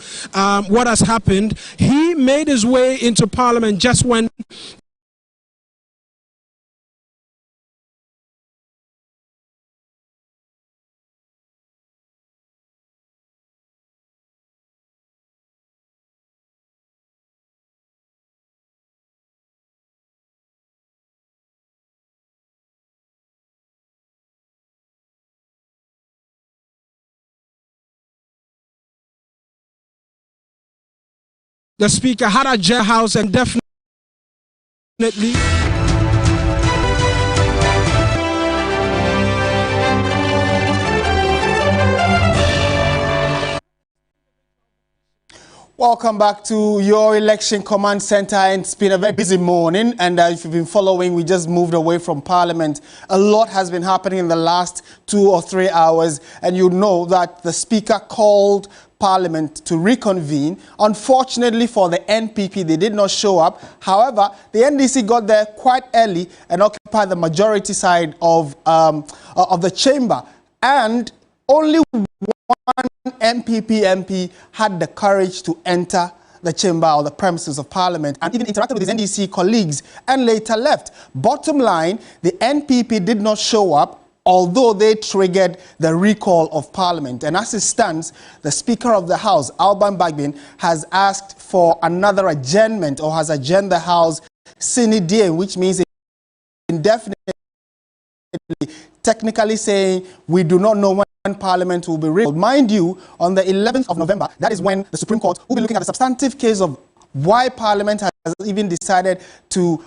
what has happened. He made his way into Parliament just when the Speaker had a jailhouse and definitely Welcome back to your election command center. And it's been a very busy morning, and if you've been following, we just moved away from Parliament. A lot has been happening in the last 2 or 3 hours, and you know that the Speaker called Parliament to reconvene. Unfortunately for the NPP, they did not show up. However, the NDC got there quite early and occupied the majority side of the chamber, and only one NPP MP had the courage to enter the chamber or the premises of Parliament and even interacted with his NDC colleagues and later left. Bottom line, the NPP did not show up, although they triggered the recall of Parliament. And as it stands, the Speaker of the House, Alban Bagbin, has asked for another adjournment, or has adjourned the House sine die, which means indefinitely, technically saying we do not know when Parliament will be recalled. Mind you, on the 11th of November, that is when the Supreme Court will be looking at the substantive case of why Parliament has even decided to,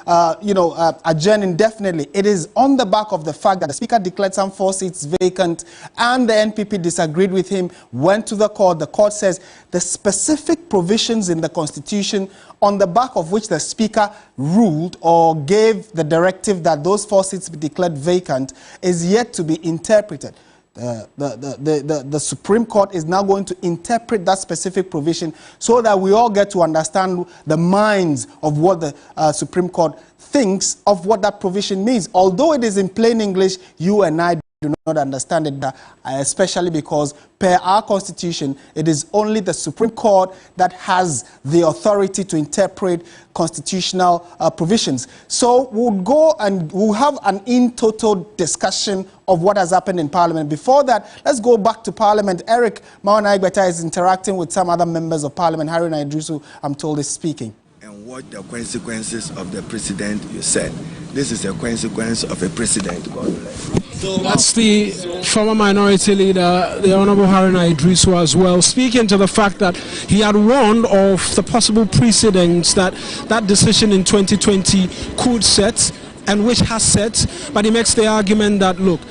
adjourn indefinitely. It is on the back of the fact that the Speaker declared some 4 seats vacant and the NPP disagreed with him, went to the court. The court says the specific provisions in the Constitution on the back of which the Speaker ruled or gave the directive that those 4 seats be declared vacant is yet to be interpreted. The Supreme Court is now going to interpret that specific provision so that we all get to understand the minds of what the Supreme Court thinks of what that provision means. Although it is in plain English, you and I do not understand it, especially because per our Constitution, it is only the Supreme Court that has the authority to interpret constitutional provisions. So we'll go and we'll have an in-total discussion of what has happened in Parliament. Before that, let's go back to Parliament. Eric Mawana-Igbeta is interacting with some other members of Parliament. Haruna Idrisu, I'm told, is speaking. And what the consequences of the president you said. This is a consequence of a president, God bless. So that's the former minority leader, the Honorable Haruna Idrisu, as well, speaking to the fact that he had warned of the possible precedents that that decision in 2020 could set, and which has set, but he makes the argument that, look,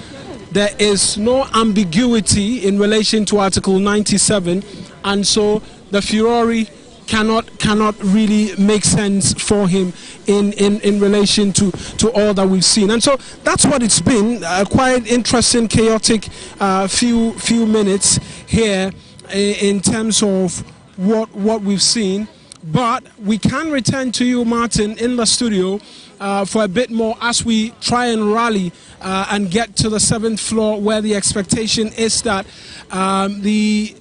there is no ambiguity in relation to Article 97, and so the furore cannot really make sense for him in relation to all that we've seen. And so that's what it's been, quite interesting, chaotic few minutes here in terms of what we've seen. But we can return to you, Martin, in the studio for a bit more as we try and rally and get to the 7th floor, where the expectation is that the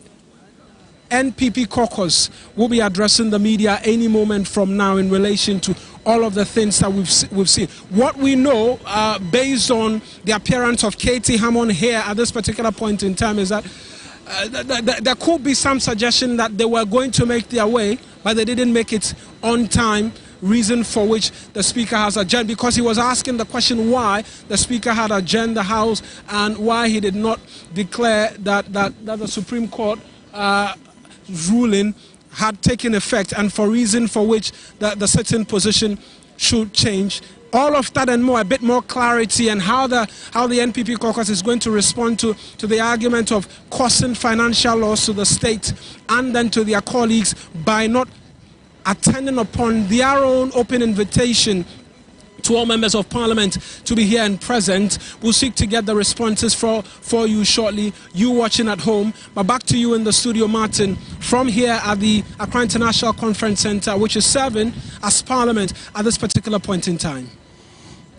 NPP caucus will be addressing the media any moment from now in relation to all of the things that we've seen. What we know, based on the appearance of Katie Hammond here at this particular point in time, is that there could be some suggestion that they were going to make their way, but they didn't make it on time, reason for which the Speaker has adjourned, because he was asking the question why the Speaker had adjourned the House and why he did not declare that the Supreme Court ruling had taken effect, and for reason for which the sitting position should change. All of that and more, a bit more clarity, and how the NPP caucus is going to respond to the argument of causing financial loss to the state and then to their colleagues by not attending upon their own open invitation to all members of Parliament to be here and present. We'll seek to get the responses for you shortly, you watching at home. But back to you in the studio, Martin, from here at the Accra International Conference Centre, which is serving as Parliament at this particular point in time.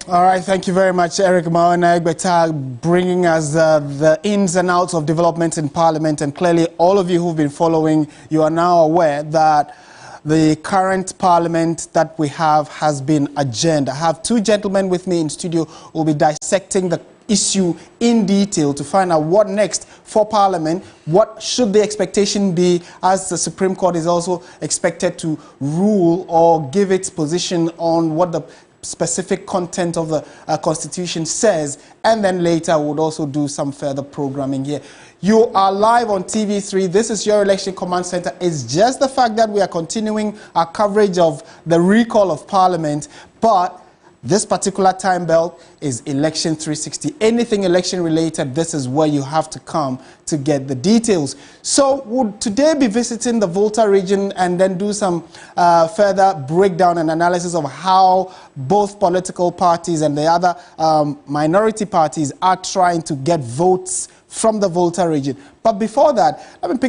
All right, thank you very much, Eric Mawana-Igbeta, bringing us the ins and outs of developments in Parliament. And clearly, all of you who've been following, you are now aware that the current Parliament that we have has been adjourned. I have 2 gentlemen with me in studio who will be dissecting the issue in detail to find out what next for Parliament, what should the expectation be, as the Supreme Court is also expected to rule or give its position on what the specific content of the Constitution says, and then later we'll also do some further programming here. You are live on TV3. This is your Election Command Center. It's just the fact that we are continuing our coverage of the recall of Parliament, but This particular time belt is Election 360. Anything election related, this is where you have to come to get the details. So we'll today be visiting the Volta region and then do some further breakdown and analysis of how both political parties and the other minority parties are trying to get votes from the Volta region. But before that, let me pick the